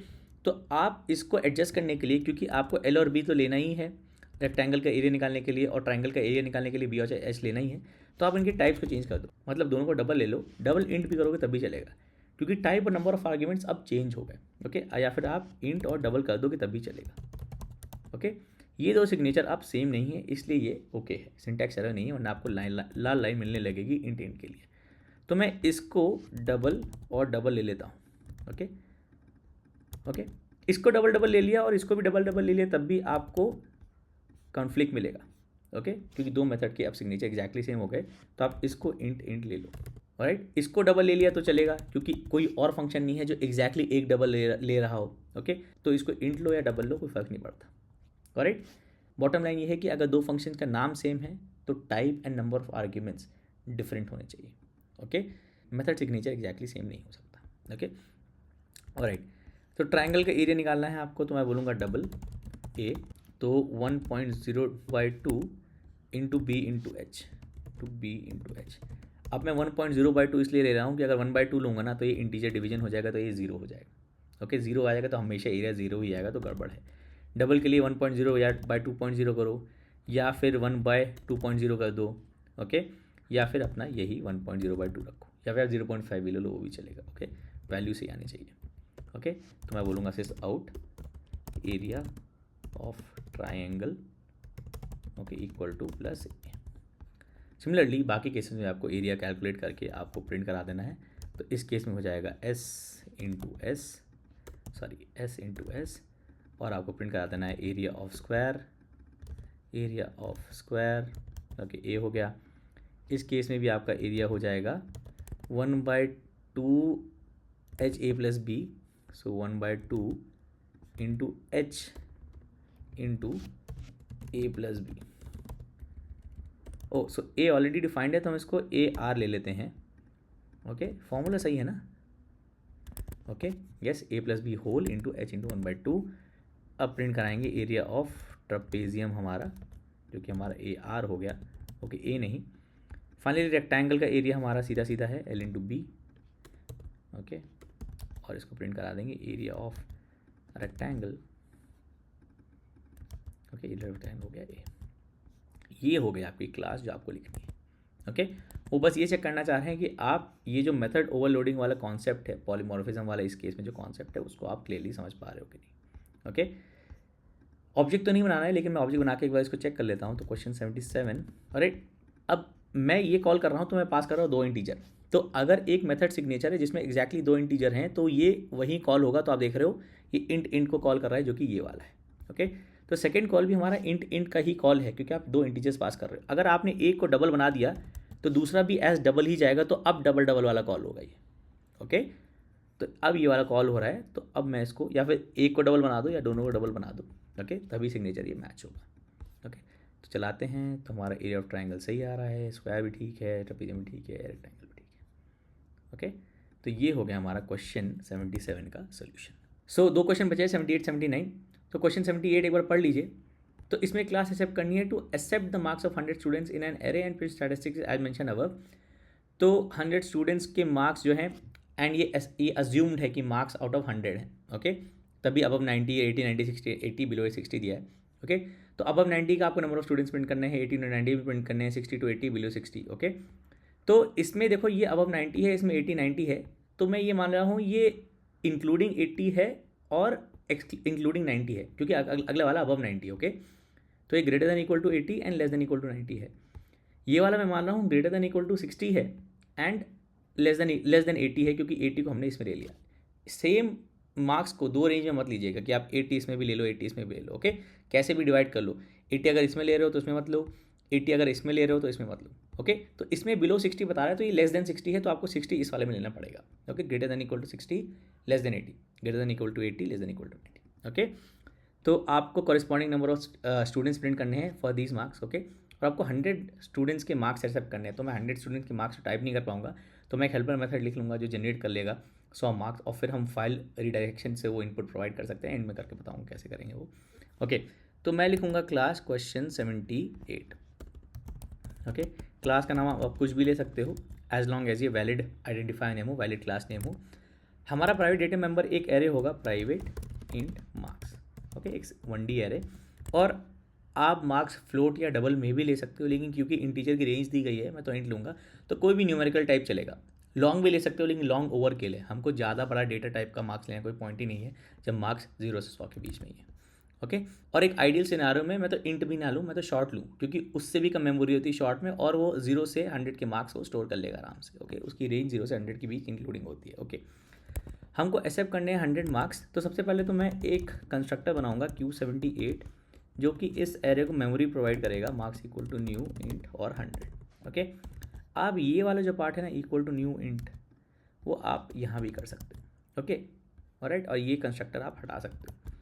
तो आप इसको एडजस्ट करने के लिए, क्योंकि आपको एल और बी तो लेना ही है रेक्टेंगल का एरिया निकालने के लिए, और ट्राइंगल का एरिया निकालने के लिए बी और एच लेना ही है, तो आप इनके टाइप्स को चेंज कर दो। मतलब दोनों को डबल ले लो, डबल इंट भी करोगे तब भी चलेगा, क्योंकि टाइप और नंबर ऑफ आर्ग्यूमेंट्स अब चेंज हो गए, ओके। या फिर आप इंट और डबल कर दोगे तब भी चलेगा, ओके। ये दो सिग्नेचर अब सेम नहीं है, इसलिए ये ओके है, सिंटैक्स एरर नहीं है, वरना आपको लाल लाइन मिलने लगेगी इंट के लिए। तो मैं इसको डबल और डबल ले लेता हूँ, ओके, ओके। इसको डबल डबल ले लिया और इसको भी डबल डबल ले लिया, तब भी आपको कॉन्फ्लिक्ट मिलेगा, ओके, क्योंकि दो मेथड के अब सिग्नेचर एग्जैक्टली सेम हो गए। तो आप इसको इंट ले लो, राइट। इसको डबल ले लिया तो चलेगा, क्योंकि कोई और फंक्शन नहीं है जो एग्जैक्टली एक डबल ले रहा हो, ओके। तो इसको इंट लो या डबल लो, कोई फर्क नहीं पड़ता, राइट। बॉटम लाइन ये है कि अगर दो फंक्शन का नाम सेम है तो type and number of arguments different होने चाहिए, okay. Method signature exactly same नहीं हो सकता, ओके, ऑलराइट। तो ट्राइंगल का एरिया निकालना है आपको, तो मैं बोलूँगा डबल ए, तो 1.0/2 into B into H, two B into H. अब मैं 1.0/2 इसलिए ले रहा हूँ कि अगर 1/2 लूँगा ना तो ये इंटीजर डिवीजन हो जाएगा, तो ये 0 हो जाएगा, ओके। 0 आ जाएगा तो हमेशा एरिया 0 ही आएगा, तो गड़बड़ है। डबल के लिए 1.0 या बाई 2.0 करो, या फिर 1/2.0 कर दो, ओके, या फिर अपना यही 1.0/2 रखो, या फिर 0.5 भी ले लो, वो भी चलेगा, ओके। वैल्यू से आनी चाहिए, ओके। तो मैं बोलूँगा sysout area of triangle okay equal to plus a. Similarly बाकी केसेस में आपको एरिया कैलकुलेट करके आपको प्रिंट करा देना है। तो इस केस में हो जाएगा एस इंटू एस और आपको प्रिंट करा देना है एरिया ऑफ स्क्वायर ओके ए हो गया। इस केस में भी आपका एरिया हो जाएगा 1/2 H A plus B, so 1/2 into H into A plus B. Oh so A already defined है तो हम इसको ए आर ले लेते हैं। ओके फॉर्मूला सही है ना? Okay yes, a plus b whole into H into 1/2। अब प्रिंट कराएंगे एरिया ऑफ ट्रपेजियम हमारा, जो कि हमारा ए आर हो गया। ओके ए नहीं, फाइनली रेक्टेंगल का एरिया हमारा सीधा सीधा है एल इंटू बी। ओके और इसको प्रिंट करा देंगे area of rectangle. Okay rectangle हो गया ए। ये हो गया आपकी क्लास जो आपको लिखनी है। ओके वो बस ये चेक करना चाह रहे हैं कि आप ये जो मेथड ओवरलोडिंग वाला कॉन्सेप्ट है, पॉलीमॉर्फिज्म वाला इस केस में जो कॉन्सेप्ट है उसको आप क्लियरली समझ पा रहे हो कि नहीं। ओके ऑब्जेक्ट तो नहीं बनाना है, लेकिन मैं ऑब्जेक्ट बना के एक बार इसको चेक कर लेता हूँ। तो क्वेश्चन 77 राइट। अब मैं ये कॉल कर रहा हूँ तो मैं पास कर रहा हूँ 2 इंटीजर। तो अगर एक मेथड सिग्नेचर है जिसमें एग्जैक्टली 2 इंटीजर हैं तो ये वही कॉल होगा। तो आप देख रहे हो ये इंट को कॉल कर रहा है जो कि ये वाला है। ओके तो सेकेंड कॉल भी हमारा इंट का ही कॉल है क्योंकि आप 2 इंटीजर्स पास कर रहे हो। अगर आपने एक को डबल बना दिया तो दूसरा भी एज डबल ही जाएगा, तो अब डबल वाला कॉल होगा ये। ओके तो अब ये वाला कॉल हो रहा है, तो अब मैं इसको या फिर एक को डबल बना दो या दोनों को डबल बना दो। ओके तभी सिग्नेचर ये मैच होगा। ओके तो चलाते हैं। तो हमारा एरिया ऑफ ट्राइंगल सही आ रहा है, स्क्वायर भी ठीक है, ट्रेपेजियम भी ठीक है, रेक्टेंगल भी ठीक है। ओके तो ये हो गया हमारा क्वेश्चन 77 का सोल्यूशन। सो 2 क्वेश्चन बचे 78 79। तो क्वेश्चन 78 एक बार पढ़ लीजिए। तो इसमें क्लास एक्सेप्ट करनी है to accept the marks of 100 students in an array and print statistics as mention above. तो 100 स्टूडेंट्स के मार्क्स जो हैं एंड ये अज्यूम्ड है कि मार्क्स आउट ऑफ 100 है। ओके तभी अबव 90 80 90 60 80 बिलो 60 दिया है। ओके तो अबव 90 का आपको नंबर ऑफ स्टूडेंट्स प्रिंट करने हैं, 80 to 90 भी प्रिंट करने हैं, 60 to 80 बिलो 60। ओके तो इसमें देखो ये अबव 90 है, इसमें 80 90 है, तो मैं ये मान रहा हूँ ये इंक्लूडिंग 80 है और इंक्लूडिंग 90 है क्योंकि अगला वाला अबव 90। ओके तो ये greater than equal to 80 and less than equal to 90 है। ये वाला मैं मान रहा हूँ ग्रेटर देन इक्वल टू 60 है एंड लेस देन 80 है क्योंकि 80 को हमने इसमें ले लिया। सेम मार्क्स को 2 रेंज में मत लीजिएगा कि आप 80 इसमें भी ले लो 80 इसमें भी ले लो। ओके कैसे भी डिवाइड कर लो, 80 अगर इसमें ले रहे हो तो इसमें मत लो, 80 अगर इसमें ले रहे हो तो इसमें मत लो। ओके तो इसमें बिलो 60 बता रहा है तो ये लेस देन 60 है, तो आपको 60 इस वाले में लेना पड़ेगा। Okay greater than equal to 60 less than 80, greater than equal to 80 less than equal to 90। Okay तो आपको corresponding number of students print करने हैं फॉर दीज मार्क्स। ओके और आपको 100 स्टूडेंट्स के मार्क्स एक्सेप्ट करने हैं। तो मैं 100 स्टूडेंट्स के मार्क्स टाइप नहीं कर पाऊंगा, तो मैं एक हेल्पर मेथड लिख लूँगा जो जनरेट कर लेगा 100 मार्क्स और फिर हम फाइल रिडायरेक्शन से वो इनपुट प्रोवाइड कर सकते हैं। एंड में करके बताऊँगा कैसे करेंगे वो। ओके तो मैं लिखूँगा क्लास क्वेश्चन 78। ओके क्लास का नाम आप कुछ भी ले सकते हो एज लॉन्ग एज ये वैलिड आइडेंटिफाई नेम हो, वैलिड क्लास नेम हो। हमारा प्राइवेट डेटा मेंबर एक एरे होगा प्राइवेट इंट मार्क्स। ओके एक 1D एरे, और आप मार्क्स फ्लोट या डबल में भी ले सकते हो, लेकिन क्योंकि इंटीजर की रेंज दी गई है मैं तो इंट लूँगा, तो कोई भी न्यूमेरिकल टाइप चलेगा। लॉन्ग भी ले सकते हो लेकिन लॉन्ग ओवर के लिए हमको ज़्यादा बड़ा डेटा टाइप का मार्क्स लेना कोई पॉइंट ही नहीं है जब मार्क्स 0 से 100 के बीच में ही है। ओके और एक आइडियल सिनारियो में मैं तो इंट भी ना लूँ, मैं तो शॉर्ट लूँ क्योंकि उससे भी कम मेमोरी होती है शॉर्ट में, और वो 0 से 100 के मार्क्स को स्टोर कर लेगा आराम से। ओके उसकी रेंज 0 से 100 के बीच इंक्लूडिंग होती है। ओके हमको एक्सेप्ट करने हैं 100 मार्क्स। तो सबसे पहले तो मैं एक कंस्ट्रक्टर बनाऊंगा Q78 जो कि इस एरे को मेमोरी प्रोवाइड करेगा marks equal to new int और 100। ओके अब ये वाला जो पार्ट है ना इक्वल टू न्यू इंट, वो आप यहाँ भी कर सकते हो। ओके ऑलराइट, और ये कंस्ट्रक्टर आप हटा सकते हो।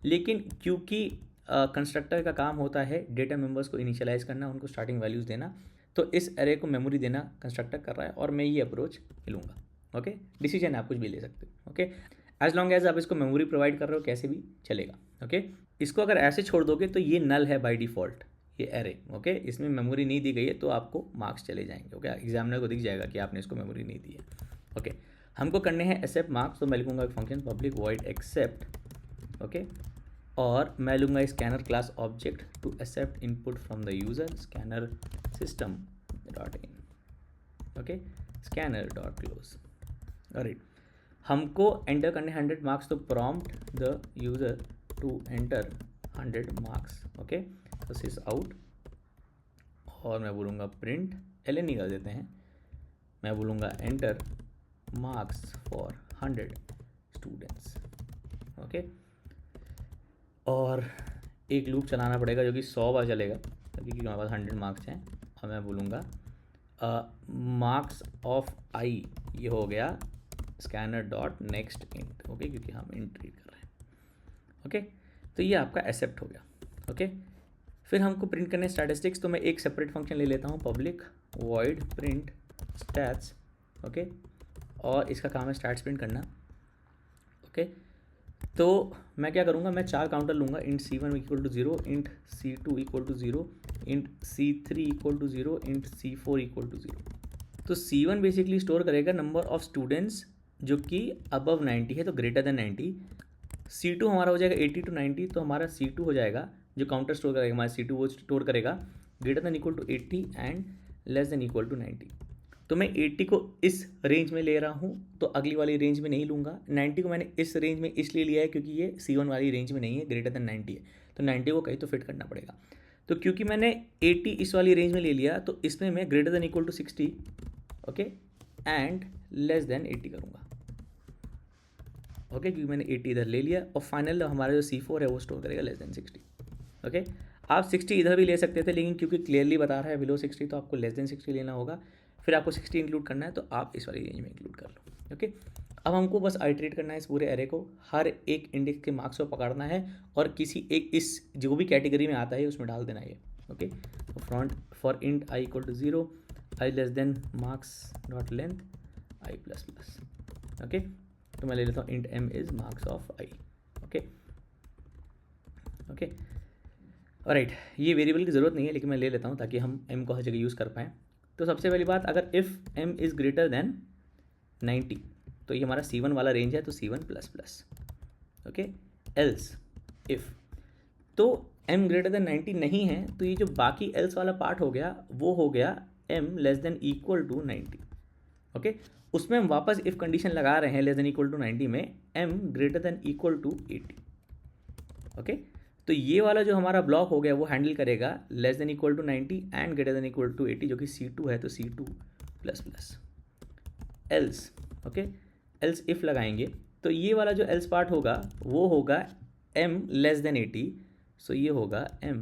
लेकिन क्योंकि कंस्ट्रक्टर का काम होता है डेटा मेंबर्स को इनिशियलाइज करना, उनको स्टार्टिंग वैल्यूज़ देना, तो इस एरे को मेमोरी देना कंस्ट्रक्टर कर रहा है और मैं ये अप्रोच लूँगा। ओके डिसीजन आप कुछ भी ले सकते हो। ओके एज लॉन्ग एज आप इसको मेमोरी प्रोवाइड कर रहे हो कैसे भी चलेगा। ओके इसको अगर ऐसे छोड़ दोगे तो ये नल है बाय डिफ़ॉल्ट ये एरे। ओके इसमें मेमोरी नहीं दी गई है तो आपको मार्क्स चले जाएंगे। ओके एग्जामिनर को दिख जाएगा कि आपने इसको मेमोरी नहीं दी है। ओके हमको करने हैं एक्सेप्ट मार्क्स, तो मैं लिखूँगा एक function public void accept. Okay और मैं लूँगा scanner class object to accept input from the user scanner system dot in. Okay scanner dot close. Right हमको एंटर करने 100 मार्क्स, तो prompt the user to enter 100 marks. Okay, this is out. और मैं बोलूँगा प्रिंट ln कर देते हैं, मैं बोलूँगा enter marks for 100 students. Okay, और एक लूप चलाना पड़ेगा जो कि 100 बार चलेगा क्योंकि हमारे पास 100 मार्क्स हैं। और मैं बोलूँगा मार्क्स ऑफ आई, ये हो गया scanner dot next int. Okay, क्योंकि हम इंट रीड कर रहे हैं। ओके, तो ये आपका एक्सेप्ट हो गया। ओके, फिर हमको प्रिंट करने स्टैटिस्टिक्स, तो मैं एक सेपरेट फंक्शन ले लेता हूँ, public void print stats. Okay, और इसका काम है स्टैट्स प्रिंट करना। ओके, तो मैं क्या करूँगा, मैं 4 काउंटर लूँगा, int C1 equal to 0, int C2 equal to 0, int C3 equal to 0, int C4 equal to 0। तो C1 बेसिकली स्टोर करेगा नंबर ऑफ स्टूडेंट्स जो कि अबव 90 है, तो ग्रेटर देन 90। C2 हमारा हो जाएगा 80 टू 90, तो हमारा C2 हो जाएगा जो काउंटर स्टोर करेगा हमारा C2, वो स्टोर करेगा greater than equal to 80 and less than equal to 90। तो मैं 80 को इस रेंज में ले रहा हूँ, तो अगली वाली रेंज में नहीं लूँगा। 90 को मैंने इस रेंज में इसलिए लिया है क्योंकि ये C1 वाली रेंज में नहीं है, ग्रेटर देन 90 है, तो 90 को कहीं तो फिट करना पड़ेगा। तो क्योंकि मैंने 80 इस वाली रेंज में ले लिया, तो इसमें मैं greater than equal to 60 okay and less than 80 करूँगा। ओके, क्योंकि मैंने 80 इधर ले लिया, और फाइनल हमारा जो C4 है वो स्टोर करेगा लेस देन 60। ओके, आप 60 इधर भी ले सकते थे, लेकिन क्योंकि क्लियरली बता रहा है बिलो 60, तो आपको लेस देन 60 लेना होगा। फिर आपको 60 इंक्लूड करना है, तो आप इस वाली रेंज में इंक्लूड कर लो। ओके, अब हमको बस आइटरेट करना है इस पूरे एरे को, हर एक इंडेक्स के मार्क्स को पकड़ना है और किसी एक इस जो भी कैटेगरी में आता है उसमें डाल देना है। ओके, तो front for int I equal to 0, I less than marks dot length I plus plus. Okay, तो मैं ले लेता हूँ int m is marks of I. Okay okay, right, ये वेरिएबल की ज़रूरत नहीं है, लेकिन मैं ले लेता हूँ ताकि हम m को हर जगह यूज़ कर पाएँ। तो सबसे पहली बात, अगर if m is greater than 90, तो ये हमारा C1 वाला रेंज है, तो C1 plus plus. Okay, else if तो m ग्रेटर देन 90 नहीं है, तो ये जो बाकी एल्स वाला पार्ट हो गया वो हो गया m less than equal to 90। Okay, उसमें हम वापस इफ़ कंडीशन लगा रहे हैं लेस देन इक्वल टू 90 में m greater than equal to 80। Okay, तो ये वाला जो हमारा ब्लॉक हो गया वो हैंडल करेगा less than equal to 90 and greater than equal to 80, जो कि C2 है, तो C2 plus plus. Else okay, else if लगाएंगे तो ये वाला जो एल्स पार्ट होगा वो होगा m लेस देन 80, सो ये होगा m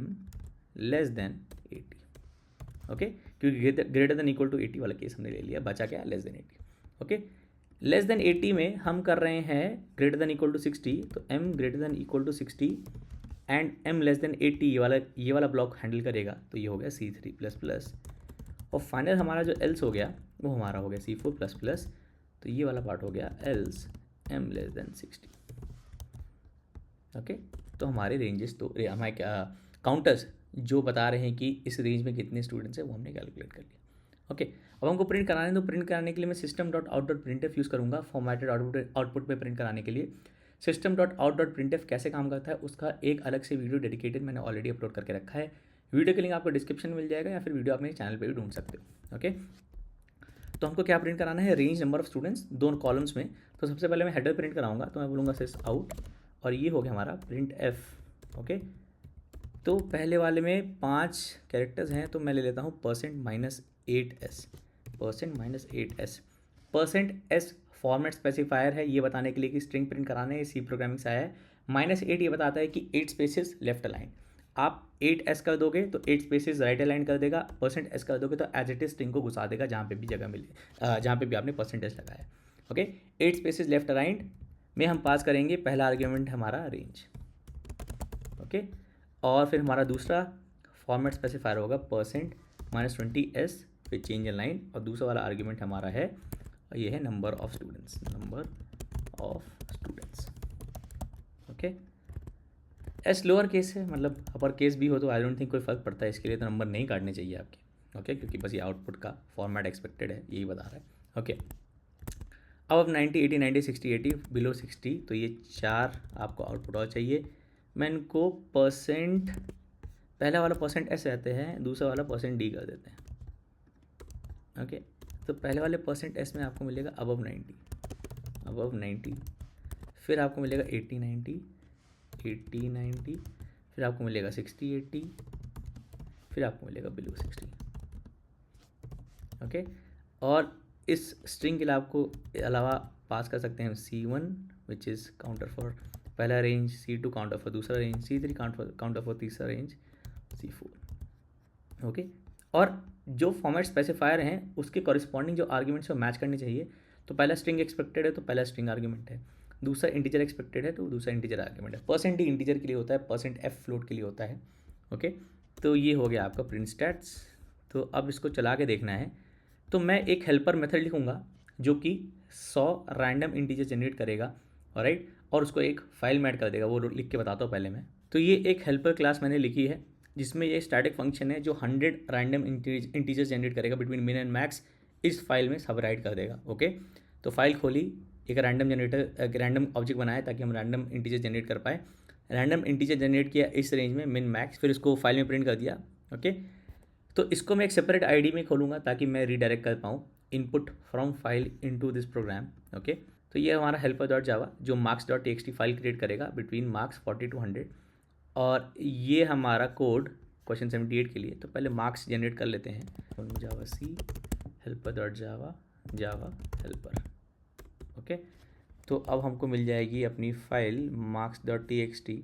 लेस देन 80। ओके, क्योंकि ग्रेटर देन इक्वल टू 80 वाला केस हमने ले लिया, बचा क्या, less than 80। Okay, less than 80 में हम कर रहे हैं ग्रेटर देन इक्वल टू 60, तो m greater than equal to 60 and m less than 80 ये वाला ब्लॉक हैंडल करेगा, तो ये हो गया C3 प्लस प्लस। और फाइनल हमारा जो एल्स हो गया वो हमारा हो गया C4 प्लस प्लस, तो ये वाला पार्ट हो गया else m less then 60। Okay, तो हमारे रेंजेस, तो हमारे क्या काउंटर्स जो बता रहे हैं कि इस रेंज में कितने स्टूडेंट्स हैं वो हमने कैलकुलेट कर लिया। ओके, अब हमको प्रिंट कराना है, तो प्रिंट कराने के लिए मैं system dot out dot print F use करूँगा फॉर्मेटेड आउटपुट पे प्रिंट कराने के लिए। System dot out dot print F कैसे काम करता है उसका एक अलग से वीडियो डेडिकेटेड मैंने ऑलरेडी अपलोड करके रखा है। वीडियो के लिंक आपको डिस्क्रिप्शन में मिल जाएगा, या फिर वीडियो आप मेरे चैनल पर भी ढूंढ सकते हो। ओके, तो हमको क्या प्रिंट कराना है, रेंज नंबर ऑफ स्टूडेंट्स दोनों कॉलम्स में। तो सबसे पहले मैं हेडर प्रिंट कराऊंगा, तो मैं बोलूँगा सिस आउट, और ये हो गया हमारा प्रिंट एफ। ओके, तो पहले वाले में 5 कैरेक्टर्स हैं, तो मैं ले लेता हूँ %-8s, %-8s। %s format specifier है, ये बताने के लिए कि स्ट्रिंग प्रिंट कराने, सी प्रोग्रामिंग से आया है। -8 ये बताता है कि 8 स्पेसेस लेफ्ट अलाइन, आप 8s कर दोगे तो 8 स्पेसेस राइट अलाइन कर देगा, %s कर दोगे तो एज इट इज स्ट्रिंग को घुसा देगा जहाँ पे भी जगह मिले, जहाँ पे भी आपने %s लगाया। ओके, 8 स्पेसेस लेफ्ट अलाइन में हम पास करेंगे, पहला आर्ग्यूमेंट हमारा रेंज। ओके, और फिर हमारा दूसरा फॉर्मेट स्पेसिफायर होगा %-20s फिर चेंज इन लाइन, और दूसरा वाला आर्ग्यूमेंट हमारा है, ये है number of students, okay. S lower case है, मतलब अपर केस भी हो तो आई डोंट थिंक कोई फ़र्क पड़ता है, इसके लिए तो नंबर नहीं काटने चाहिए आपके। ओके, क्योंकि बस ये आउटपुट का फॉर्मेट एक्सपेक्टेड है, यही बता रहा है। ओके, अब 90, 80, 90, 60, 80, बिलो 60, तो ये 4 आपको आउटपुट और चाहिए। मैं इनको पहला वाला %s रहते हैं, दूसरा वाला %d कर देते हैं। ओके, तो पहले वाले %s में आपको मिलेगा अबव 90, फिर आपको मिलेगा 80, 90, 80 90, फिर आपको मिलेगा 60 80, फिर आपको मिलेगा बिलो 60। ओके, और इस स्ट्रिंग के लिए आपको अलावा पास कर सकते हैं C1 which is counter for पहला रेंज, C2 काउंटर फॉर दूसरा रेंज, C3 काउंटर फॉर तीसरा रेंज, C4। ओके, और जो फॉर्मेट स्पेसिफायर हैं उसके कॉरिस्पॉन्डिंग जो आर्ग्यूमेंट्स वो मैच करनी चाहिए। तो पहला स्ट्रिंग एक्सपेक्टेड है तो पहला स्ट्रिंग आर्ग्यूमेंट है, दूसरा इंटीजर एक्सपेक्टेड है तो दूसरा इंटीजर आर्ग्यूमेंट है। %d इंटीजर के लिए होता है, %f फ्लोट के लिए होता है। ओके, तो ये हो गया आपका प्रिंट स्टैट्स। तो अब इसको चला के देखना है, तो मैं एक हेल्पर मेथड लिखूंगा जो कि 100 रैंडम इंटीजर जनरेट करेगा, ऑलराइट, और उसको एक फाइल में ऐड कर देगा। वो लिख के बताता हूँ पहले मैं। तो ये एक हेल्पर क्लास मैंने लिखी है जिसमें ये स्टैटिक फंक्शन है जो 100 रैंडम इंटीजर जनरेट करेगा बिटवीन मिन एंड मैक्स, इस फाइल में सब राइट कर देगा। ओके, तो फाइल खोली, एक रैंडम रैंडम ऑब्जेक्ट बनाया ताकि हम रैंडम इंटीजर जनरेट कर पाए। रैंडम इंटीजर जनरेट किया इस रेंज में मिन मैक्स, फिर इसको फाइल में प्रिंट कर दिया। ओके, तो इसको मैं एक सेपरेट आईडी में खोलूँगा ताकि मैं रीडायरेक्ट कर पाऊँ input from file into this program. Okay, तो ये हमारा हेल्पर डॉट जावा जो marks.txt फाइल क्रिएट करेगा बिटवीन मार्क्स 40 to 100। और ये हमारा कोड क्वेश्चन 78 के लिए। तो पहले मार्क्स जनरेट कर लेते हैं, Java C helper dot Java helper. Okay, तो अब हमको मिल जाएगी अपनी फाइल marks.txt।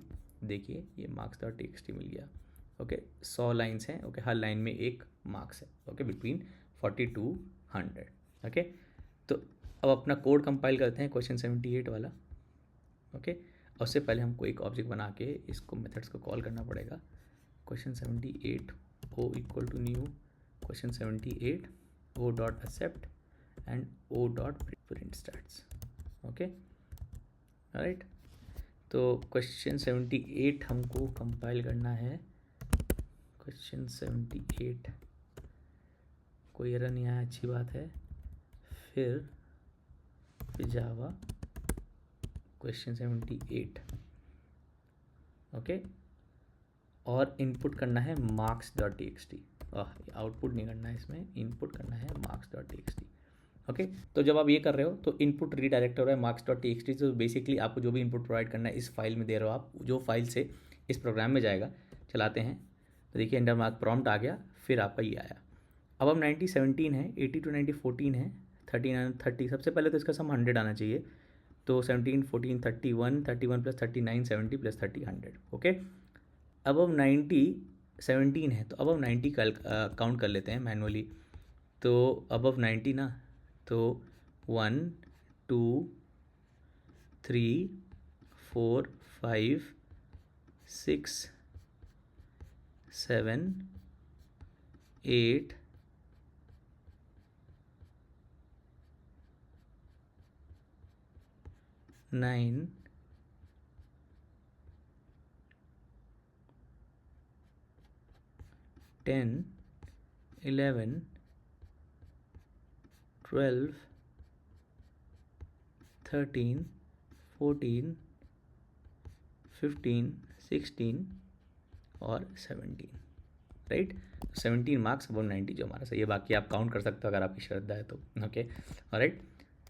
देखिए ये marks.txt मिल गया। ओके, 100 लाइन्स हैं। ओके, हर लाइन में एक मार्क्स है। Okay, between 40 to 100। ओके, तो अब अपना कोड कंपाइल करते हैं क्वेश्चन 78 वाला। ओके, और उससे पहले हमको एक ऑब्जेक्ट बना के इसको मेथड्स को कॉल करना पड़ेगा। Question 78 o equal to new question 78 o dot accept and o dot print stats. Okay, right, तो क्वेश्चन 78 हमको कंपाइल करना है। क्वेश्चन 78 कोई एरर नहीं आया, अच्छी बात है। फिर जावा क्वेश्चन 78। ओके, और इनपुट करना है marks.txt। आउटपुट नहीं करना है, इसमें इनपुट करना है marks.txt। ओके, तो जब आप ये कर रहे हो तो इनपुट रीडायरेक्ट हो रहा है marks.txt। तो बेसिकली आपको जो भी इनपुट प्रोवाइड करना है इस फाइल में दे रहे हो आप, जो फाइल से इस प्रोग्राम में जाएगा। चलाते हैं तो देखिए एंटर मार्क प्रॉम्प्ट आ गया, फिर आपका ये आया। अब हम 90 17 है, 80 to 90 14 है, 39 30। सबसे पहले तो इसका सम 100 आना चाहिए। तो 17 14 31 31 प्लस 39 70 प्लस 30 100। ओके, अब 90 17 है, तो अब 90 काउंट कर लेते हैं मैनुअली। तो अब 90 ना, तो 1 2 3 4 5 6 7 8 9 10 11 12 13 14 15 16 और 17। राइट, 17 मार्क्स अब 90 जो हमारा सही है। बाकी आप काउंट कर सकते हो अगर आपकी श्रद्धा है तो। ओके, राइट,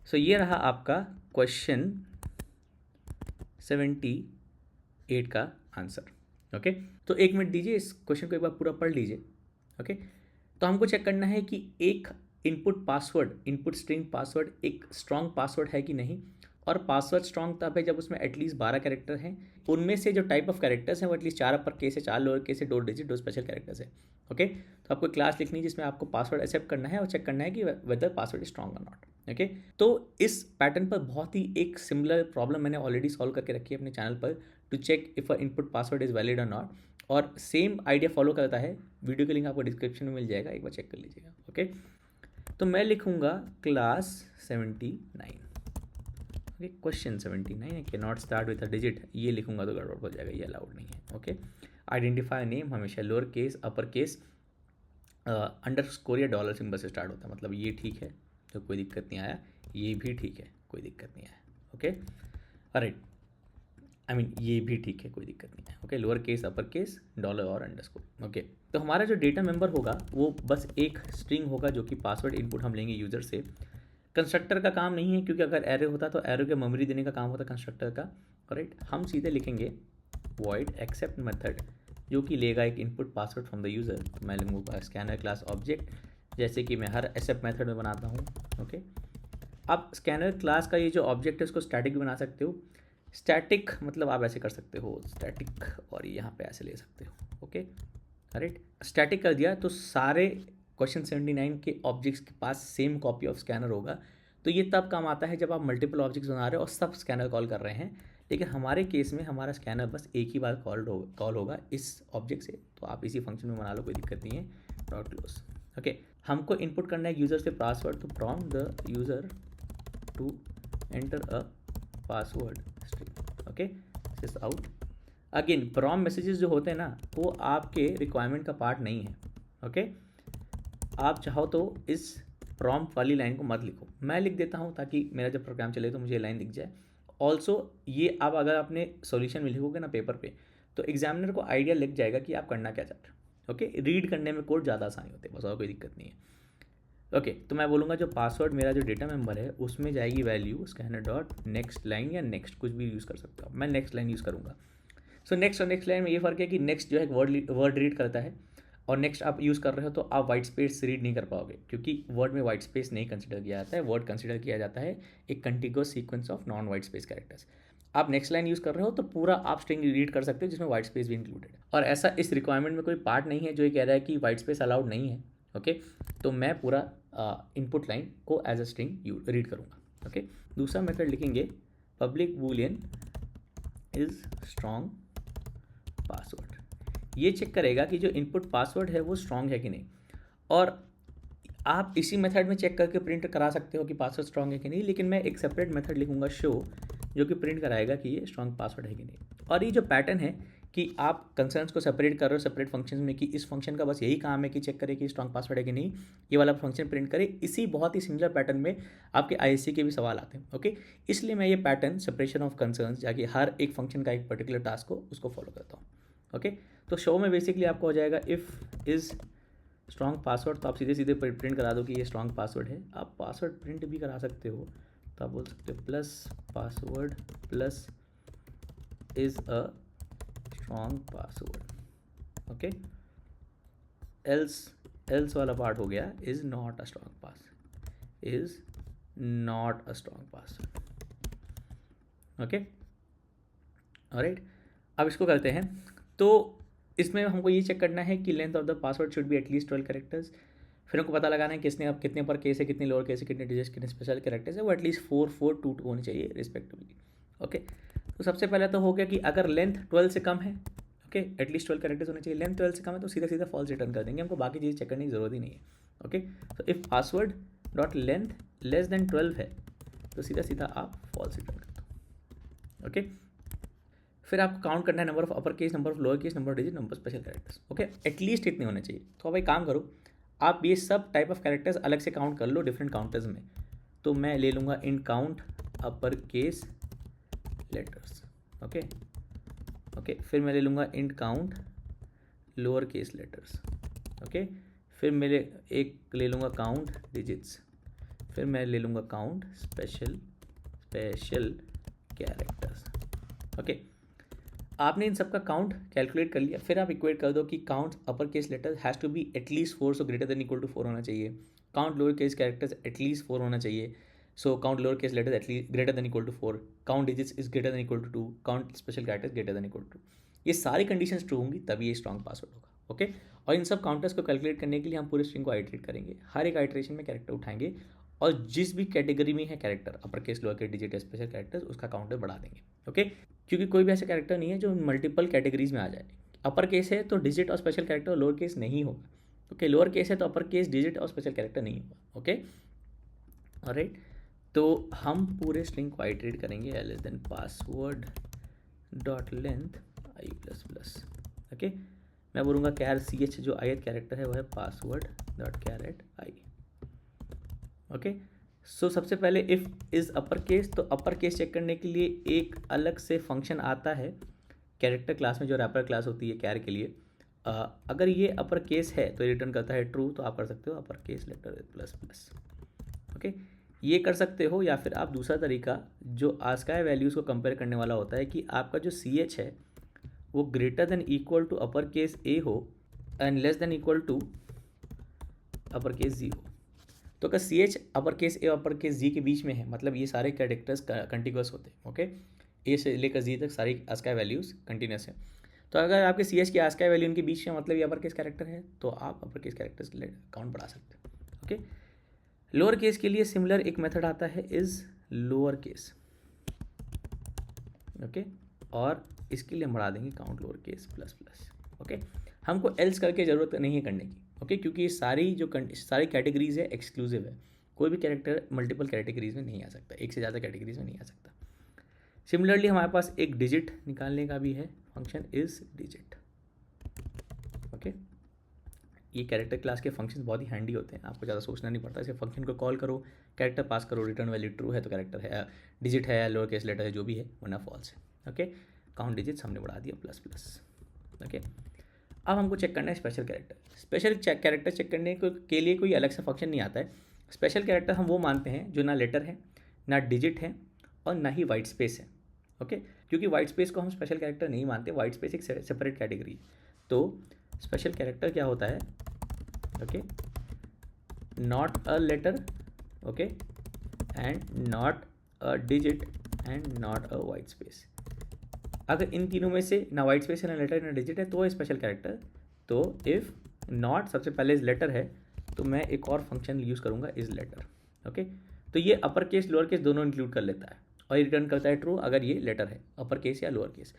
सो ये रहा आपका क्वेश्चन 78 का आंसर। ओके, तो 1 मिनट दीजिए, इस क्वेश्चन को एक बार पूरा पढ़ लीजिए। ओके, तो हमको चेक करना है कि एक input password, input string password एक स्ट्रॉन्ग पासवर्ड है कि नहीं। और पासवर्ड स्ट्रॉन्ग तब है जब उसमें एटलीस्ट 12 कैरेक्टर हैं। उनमें से जो टाइप ऑफ कैरेक्टर्स हैं वो एटलीस्ट 4 अपर केस है, 4 लोअर केस है, 2 डिजिट, 2 स्पेशल कैरेक्टर्स है। ओके, तो आपको क्लास लिखनी है जिसमें आपको पासवर्ड एक्सेप्ट करना है और चेक करना है कि वेदर पासवर्ड इज स्ट्रॉन्ग और नॉट। ओके, तो इस पैटर्न पर बहुत ही एक सिमिलर प्रॉब्लम मैंने ऑलरेडी सॉल्व करके रखी है अपने चैनल पर, to check if a input password is valid और नॉट। और सेम आइडिया फॉलो करता है। वीडियो का लिंक आपको डिस्क्रिप्शन में मिल जाएगा, एक बार चेक कर लीजिएगा। ओके, तो मैं लिखूंगा क्लास 79। ओके, क्वेश्चन 79 है, can not start with a digit, ये लिखूंगा तो गड़बड़ हो जाएगा, ये अलाउड नहीं है। ओके, आइडेंटिफायर नेम हमेशा lower case, upper case, underscore या डॉलर सिंबल से स्टार्ट होता है, मतलब ये ठीक है तो कोई दिक्कत नहीं आया, ये भी ठीक है कोई दिक्कत नहीं आया। ओके, राइट, आई मीन ये भी ठीक है कोई दिक्कत नहीं है। Okay, lower case, upper case, dollar और अंडरस्कोर। ओके, तो हमारा जो डेटा मेंबर होगा वो बस एक स्ट्रिंग होगा जो कि पासवर्ड इनपुट हम लेंगे यूज़र से। कंस्ट्रक्टर का काम नहीं है, क्योंकि अगर एरे होता तो एरे के मेमोरी देने का काम होता कंस्ट्रक्टर का। राइट, हम सीधे लिखेंगे वॉइड एक्सेप्ट मेथड जो कि लेगा एक input password from the user. तो मैं लूँगा स्कैनर क्लास ऑब्जेक्ट, जैसे कि मैं हर एक्सेप्ट मेथड में बनाता हूँ। ओके, आप स्कैनर क्लास का ये जो ऑब्जेक्ट है उसको स्टैटिक भी बना सकते हो। स्टैटिक मतलब आप ऐसे कर सकते हो स्टैटिक, और यहाँ पे ऐसे ले सकते हो। ओके, राइट, स्टैटिक कर दिया तो सारे क्वेश्चन 79 के ऑब्जेक्ट्स के पास सेम कॉपी ऑफ स्कैनर होगा। तो ये तब काम आता है जब आप मल्टीपल ऑब्जेक्ट्स बना रहे हो और सब स्कैनर कॉल कर रहे हैं। लेकिन हमारे केस में हमारा स्कैनर बस एक ही बार कॉल होगा इस ऑब्जेक्ट से, तो आप इसी फंक्शन में बना लो, कोई दिक्कत नहीं है। Dot close. ओके, हमको इनपुट करना है यूज़र से पासवर्ड, तो prompt the user to enter a password string. Okay, this out. Again prompt messages जो होते हैं ना, वो आपके रिक्वायरमेंट का पार्ट नहीं है। ओके, आप चाहो तो इस प्रॉम्प्ट वाली लाइन को मत लिखो, मैं लिख देता हूँ ताकि मेरा जब प्रोग्राम चले तो मुझे लाइन दिख जाए। ऑल्सो ये आप अगर अपने सॉल्यूशन में लिखोगे ना पेपर पे, तो एग्जामिनर को आइडिया लग जाएगा कि आप करना क्या चाहते हो। ओके, रीड करने में कोड ज़्यादा आसानी होती है, बस और कोई दिक्कत नहीं है। ओके, तो मैं बोलूँगा जो पासवर्ड मेरा जो डेटा मेंबर है उसमें जाएगी value scanner dot next line, या नेक्स्ट कुछ भी यूज़ कर सकता हूँ, मैं नेक्स्ट लाइन यूज़ करूँगा। सो नेक्स्ट और नेक्स्ट लाइन में ये फ़र्क है कि नेक्स्ट जो है वर्ड रीड करता है, और नेक्स्ट आप यूज़ कर रहे हो तो आप वाइट स्पेस रीड नहीं कर पाओगे, क्योंकि वर्ड में वाइट स्पेस नहीं कंसिडर किया जाता है। वर्ड कंसिडर किया जाता है एक contiguous sequence of non white space characters. आप नेक्स्ट लाइन यूज़ कर रहे हो तो पूरा आप स्ट्रिंग रीड कर सकते हो जिसमें वाइट स्पेस भी इंक्लूडेड है, और ऐसा इस रिक्वायरमेंट में कोई पार्ट नहीं है जो ये कह रहा है कि वाइट स्पेस अलाउड नहीं है। ओके, तो मैं पूरा इनपुट लाइन को एज अ स्ट्रिंग रीड करूँगा। ओके, दूसरा मेथड लिखेंगे public Boolean is strong password. ये चेक करेगा कि जो इनपुट पासवर्ड है वो स्ट्रॉन्ग है कि नहीं, और आप इसी मेथड में चेक करके प्रिंट करा सकते हो कि पासवर्ड स्ट्रॉन्ग है कि नहीं, लेकिन मैं एक सेपरेट मेथड लिखूंगा शो, जो कि प्रिंट कराएगा कि ये स्ट्रॉन्ग पासवर्ड है कि नहीं। और ये जो पैटर्न है कि आप कंसर्न्स को सेपरेट कर रहे हो सेपरेट फंक्शन में, कि इस फंक्शन का बस यही काम है कि चेक करे कि स्ट्रॉन्ग पासवर्ड है कि नहीं, ये वाला फंक्शन प्रिंट करे, इसी बहुत ही सिमिलर पैटर्न में आपके आईएससी के भी सवाल आते हैं। ओके, इसलिए मैं ये पैटर्न सेपरेशन ऑफ कंसर्न्स जाके हर एक फंक्शन का एक पर्टिकुलर टास्क को उसको फॉलो करता हूँ। ओके, तो शो में बेसिकली आपको हो जाएगा इफ़ इज़ स्ट्रॉन्ग पासवर्ड, तो आप सीधे सीधे प्रिंट करा दो कि ये स्ट्रॉन्ग पासवर्ड है। आप पासवर्ड प्रिंट भी करा सकते हो, तो आप बोल सकते हो plus password plus is a strong password. Okay, else वाला पार्ट हो गया is not a strong password, is not a strong password. Okay, alright, अब इसको करते हैं। तो इसमें हमको ये चेक करना है कि length of the password should be at least 12 characters. फिर हमको पता लगाना है किसने अब कितने पर केस है, कितने लोअर केस है, कितने डिजिट्स, कितने स्पेशल कैरेक्टर्स है, वो एटलीस्ट 4 4 2 2 होनी चाहिए रिस्पेक्टिवली। ओके, तो सबसे पहले तो हो गया कि अगर लेंथ 12 से कम है, ओके, एटलीस्ट 12 कैरेक्टर्स होने चाहिए, लेंथ 12 से कम है तो सीधा सीधा फॉल्स रिटर्न कर देंगे, हमको बाकी चीज़ चेक करने की ज़रूरत ही नहीं है। ओके, तो if password dot length less than 12 है तो सीधा सीधा आप फॉल्स रिटर्न कर दो। ओके, फिर आपको काउंट करना है number of upper case, number of lower case, number of digit, number of special characters. Okay, at least इतने होने चाहिए। तो अब एक काम करो, आप ये सब टाइप ऑफ कैरेक्टर्स अलग से काउंट कर लो डिफरेंट काउंटर्स में। तो मैं ले लूँगा int count upper case letters. Okay okay, फिर मैं ले लूँगा int count lower case letters. Okay, फिर मैं ले लूँगा काउंट डिजिट्स, फिर मैं ले लूँगा काउंट स्पेशल कैरेक्टर्स। ओके, आपने इन सब का काउंट कैलकुलेट कर लिया, फिर आप इक्वेट कर दो कि count upper case letters has to be at least 4, so greater than equal to 4 होना चाहिए। Count lower case characters at least 4 होना चाहिए, so count lower case letters at least greater than equal to 4। Count digits is greater than equal to 2, count special characters greater than equal to 2। ये सारी कंडीशंस ट्रू होंगी तभी ये स्ट्रॉन्ग पासवर्ड होगा। ओके, और इन सब काउंटर्स को कैलकुलेट करने के लिए हम पूरे स्ट्रिंग को आइटरेट करेंगे, हर एक आइटरेशन में कैरेक्टर उठाएंगे, और जिस भी कैटेगरी में है character upper case lower case digit special characters उसका काउंटर बढ़ा देंगे। ओके, क्योंकि कोई भी ऐसा कैरेक्टर नहीं है जो मल्टीपल कैटेगरीज में आ जाए। अपर केस है तो डिजिट और स्पेशल कैरेक्टर, लोअर केस नहीं होगा। ओके, लोअर केस है तो अपर केस डिजिट और स्पेशल कैरेक्टर नहीं होगा। ओके, ऑलराइट, तो हम पूरे स्ट्रिंग को आइटरेट करेंगे less than password dot length आई प्लस प्लस। ओके, मैं बोलूँगा कैर सी एच जो ith कैरेक्टर है वो है password dot char at i. Okay, so सबसे पहले इफ़ इज़ अपर केस, तो अपर केस चेक करने के लिए एक अलग से फंक्शन आता है कैरेक्टर क्लास में जो रैपर क्लास होती है कैर के लिए। अगर ये अपर केस है तो रिटर्न करता है ट्रू, तो आप कर सकते हो upper case letter plus plus. Okay, ये कर सकते हो, या फिर आप दूसरा तरीका जो आस्काई वैल्यूज़ को कंपेयर करने वाला होता है कि आपका जो सी एच है वो greater than equal to upper case A हो and less than equal to upper case G हो। तो अगर c h upper case A upper case G के बीच में है, मतलब ये सारे कैरेक्टर्स कंटिन्यूस होते हैं। ओके, ए से लेकर जी तक सारी आस्काई वैल्यूज़ कंटिन्यूस है। तो अगर आपके सी एच की आस्काई वैल्यू इनके बीच में, मतलब ये अपर केस कैरेक्टर है, तो आप अपर केस कैरेक्टर्स काउंट बढ़ा सकते हैं। ओके, लोअर केस के लिए सिमिलर एक मेथड आता है इज लोअर केस। ओके, और इसके लिए हम बढ़ा देंगे count lower case plus plus. Okay, हमको एल्स करके ज़रूरत नहीं है करने की। ओके, क्योंकि ये सारी जो सारी कैटेगरीज है एक्सक्लूसिव है, कोई भी कैरेक्टर मल्टीपल कैटेगरीज में नहीं आ सकता, एक से ज़्यादा कैटेगरीज में नहीं आ सकता। सिमिलरली हमारे पास एक डिजिट निकालने का भी है फंक्शन इज डिजिट। ओके, ये कैरेक्टर क्लास के फंक्शन बहुत ही हैंडी होते हैं, आपको ज़्यादा सोचना नहीं पड़ता। इसे फंक्शन को कॉल करो, कैरेक्टर पास करो, रिटर्न वैल्यू ट्रू है तो कैरेक्टर है, डिजिट है, लोअर केस लेटर है, जो भी है, वरना फॉल्स है। ओके, काउंट डिजिट्स हमने बढ़ा दिया प्लस प्लस। ओके, अब हमको चेक करना है special character. Special character check करने के लिए कोई अलग से फंक्शन नहीं आता है। स्पेशल कैरेक्टर हम वो मानते हैं जो ना लेटर है, ना डिजिट है, और ना ही वाइट स्पेस है। ओके, क्योंकि वाइट स्पेस को हम स्पेशल कैरेक्टर नहीं मानते, वाइट स्पेस एक सेपरेट कैटेगरी है। तो स्पेशल कैरेक्टर क्या होता है? Okay, not a letter, okay, and not a digit and not a white space. अगर इन तीनों में से ना वाइट स्पेस है, ना लेटर, ना डिजिट है, तो स्पेशल कैरेक्टर। तो इफ़ नॉट सबसे पहले इज लेटर है, तो मैं एक और फंक्शन यूज़ करूँगा इज लेटर। ओके, तो ये अपर केस लोअर केस दोनों इंक्लूड कर लेता है और ये रिटर्न करता है ट्रू अगर ये लेटर है, अपर केस या लोअर केस।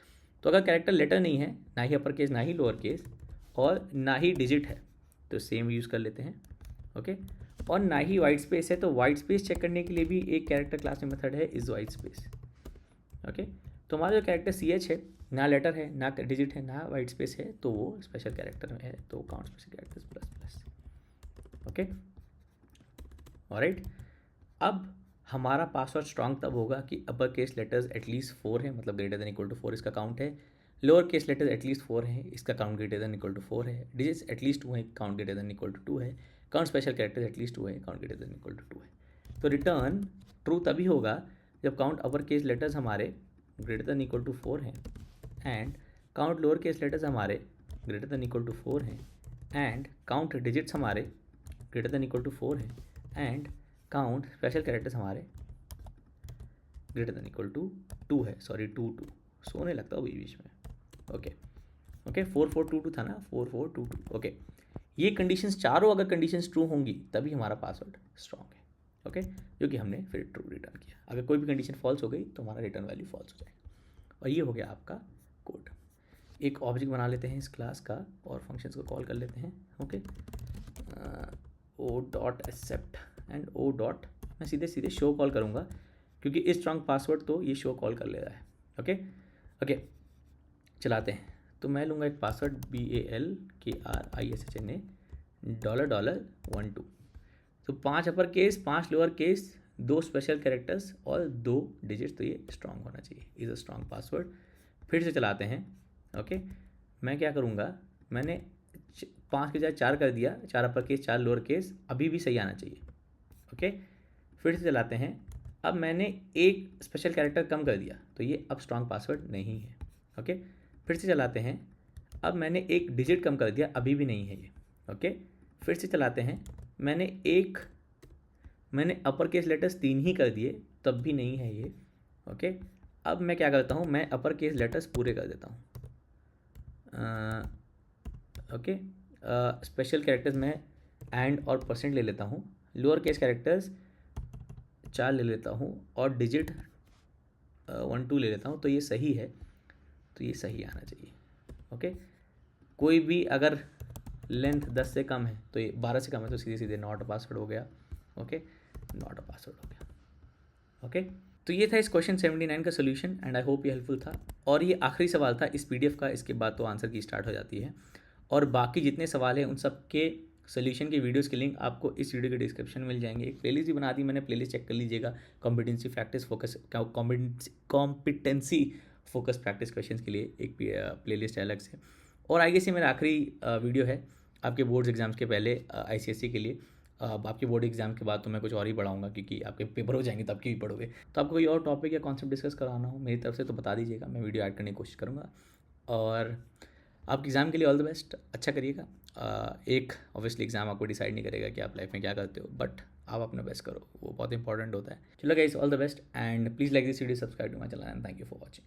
तो अगर कैरेक्टर लेटर नहीं है, ना ही अपर केस ना ही लोअर केस, और ना ही डिजिट है, तो सेम यूज़ कर लेते हैं। ओके, और ना ही वाइट स्पेस है, तो वाइट स्पेस चेक करने के लिए भी एक कैरेक्टर क्लास में मेथड है इज वाइट स्पेस। ओके, तो हमारा जो कैरेक्टर सी एच है, ना लेटर है, ना डिजिट है, ना वाइट स्पेस है, तो वो स्पेशल कैरेक्टर में है, तो count special characters plus plus. Okay, alright. अब हमारा पासवर्ड स्ट्रांग तब होगा कि अपर केस लेटर्स एटलीस्ट 4 है, मतलब ग्रेटर देन इक्वल टू 4 इसका काउंट है। लोअर केस लेटर्स एटलीस्ट 4 है, इसका count greater than equal to 4 है। डिजिट्स एटलीस्ट 2 है, count greater than equal to 2 है। काउंट स्पेशल कैरेक्टर्स एटलीस्ट 2 है, count greater than equal to 2 है। तो रिटर्न ट्रू तभी होगा जब काउंट अपर केस लेटर्स हमारे ग्रेटर देन इक्वल टू 4 हैं, and count lower case letters हमारे ग्रेटर देन इक्वल टू 4 हैं, एंड काउंट डिजिट्स हमारे ग्रेटर देन इक्वल टू 4 हैं, एंड काउंट स्पेशल कैरेक्टर्स हमारे ग्रेटर देन इक्वल टू 2 है। सॉरी, 2 सोने लगता है बीच में। ओके ओके, 4 4 2 2 था ना, 4 4 2 2। ओके, ये कंडीशंस चारों अगर कंडीशंस ट्रू होंगी तभी हमारा पासवर्ड स्ट्रॉन्ग है। ओके, जो कि हमने फिर ट्रू रिटर्न किया। अगर कोई भी कंडीशन फॉल्स हो गई तो हमारा रिटर्न वैल्यू फॉल्स हो जाएगा। और ये हो गया आपका कोड। एक ऑब्जेक्ट बना लेते हैं इस क्लास का और फंक्शंस को कॉल कर लेते हैं। Okay, o dot accept and o dot, मैं सीधे सीधे शो कॉल करूँगा क्योंकि इस स्ट्रॉन्ग पासवर्ड तो ये शो कॉल कर ले रहा है। ओके ओके, चलाते हैं। तो मैं लूँगा एक पासवर्ड BALKRISHNA $1 2। तो 5 upper case, 5 lower case, 2 special characters और 2 डिजिट्स, तो ये स्ट्रॉन्ग होना चाहिए, इज़ अ स्ट्रॉन्ग पासवर्ड। फिर से चलाते हैं। ओके, मैं क्या करूँगा, मैंने 5 के बजाय 4 कर दिया, 4 अपर केस 4 लोअर केस, अभी भी सही आना चाहिए। ओके, फिर से चलाते हैं। अब मैंने एक स्पेशल कैरेक्टर कम कर दिया, तो ये अब स्ट्रॉन्ग पासवर्ड नहीं है। ओके, फिर से चलाते हैं। अब मैंने एक डिजिट कम कर दिया, अभी भी नहीं है ये। ओके, फिर से चलाते हैं। मैंने अपर केस लेटर्स 3 ही कर दिए, तब भी नहीं है ये। ओके, अब मैं क्या करता हूँ, मैं अपर केस लेटर्स पूरे कर देता हूँ। ओके, स्पेशल कैरेक्टर्स में एंड और परसेंट ले लेता हूँ, लोअर केस कैरेक्टर्स 4 ले लेता हूँ और डिजिट 1 2 ले लेता हूँ, तो ये सही है, तो ये सही आना चाहिए। ओके, कोई भी अगर लेंथ 10 से कम है तो ये 12 से कम है तो सीधे सीधे नॉट पासवर्ड हो गया। ओके, नॉट अ पासवर्ड हो गया। ओके, तो ये था इस क्वेश्चन 79 का सोल्यूशन एंड आई होप ये हेल्पफुल था। और ये आखिरी सवाल था इस PDF का, इसके बाद तो आंसर की स्टार्ट हो जाती है। और बाकी जितने सवाल हैं उन सब के सोल्यूशन की वीडियोस के लिंक आपको इस वीडियो के डिस्क्रिप्शन में मिल जाएंगे। एक प्लेलिस्ट भी बना दी मैंने, प्लेलिस्ट चेक कर लीजिएगा। Competency practice focus competency focus practice questions के लिए एक प्लेलिस्ट है अलग से। और आई गेस ये मेरा आखिरी वीडियो है आपके बोर्ड्स एग्जाम्स के पहले ICSE के लिए। आपके बोर्ड एग्जाम के बाद तो मैं कुछ और ही पढ़ाऊँगा क्योंकि आपके पेपर हो जाएंगे तब की भी पढ़ोगे। तो आपको कोई और टॉपिक या कॉन्सेप्ट डिस्कस कराना हो मेरी तरफ से तो बता दीजिएगा, मैं वीडियो ऐड करने की कोशिश करूँगा। और आपके एग्ज़ाम के लिए ऑल द बेस्ट, अच्छा करिएगा। एक ऑब्वियसली एग्ज़ाम आपको डिसाइड नहीं करेगा कि आप लाइफ में क्या करते हो, बट आप अपना बेस्ट करो, वो बहुत इंपॉर्टेंट होता है। चलो guys, all the best and please like this video, subscribe to my channel and thank you for watching.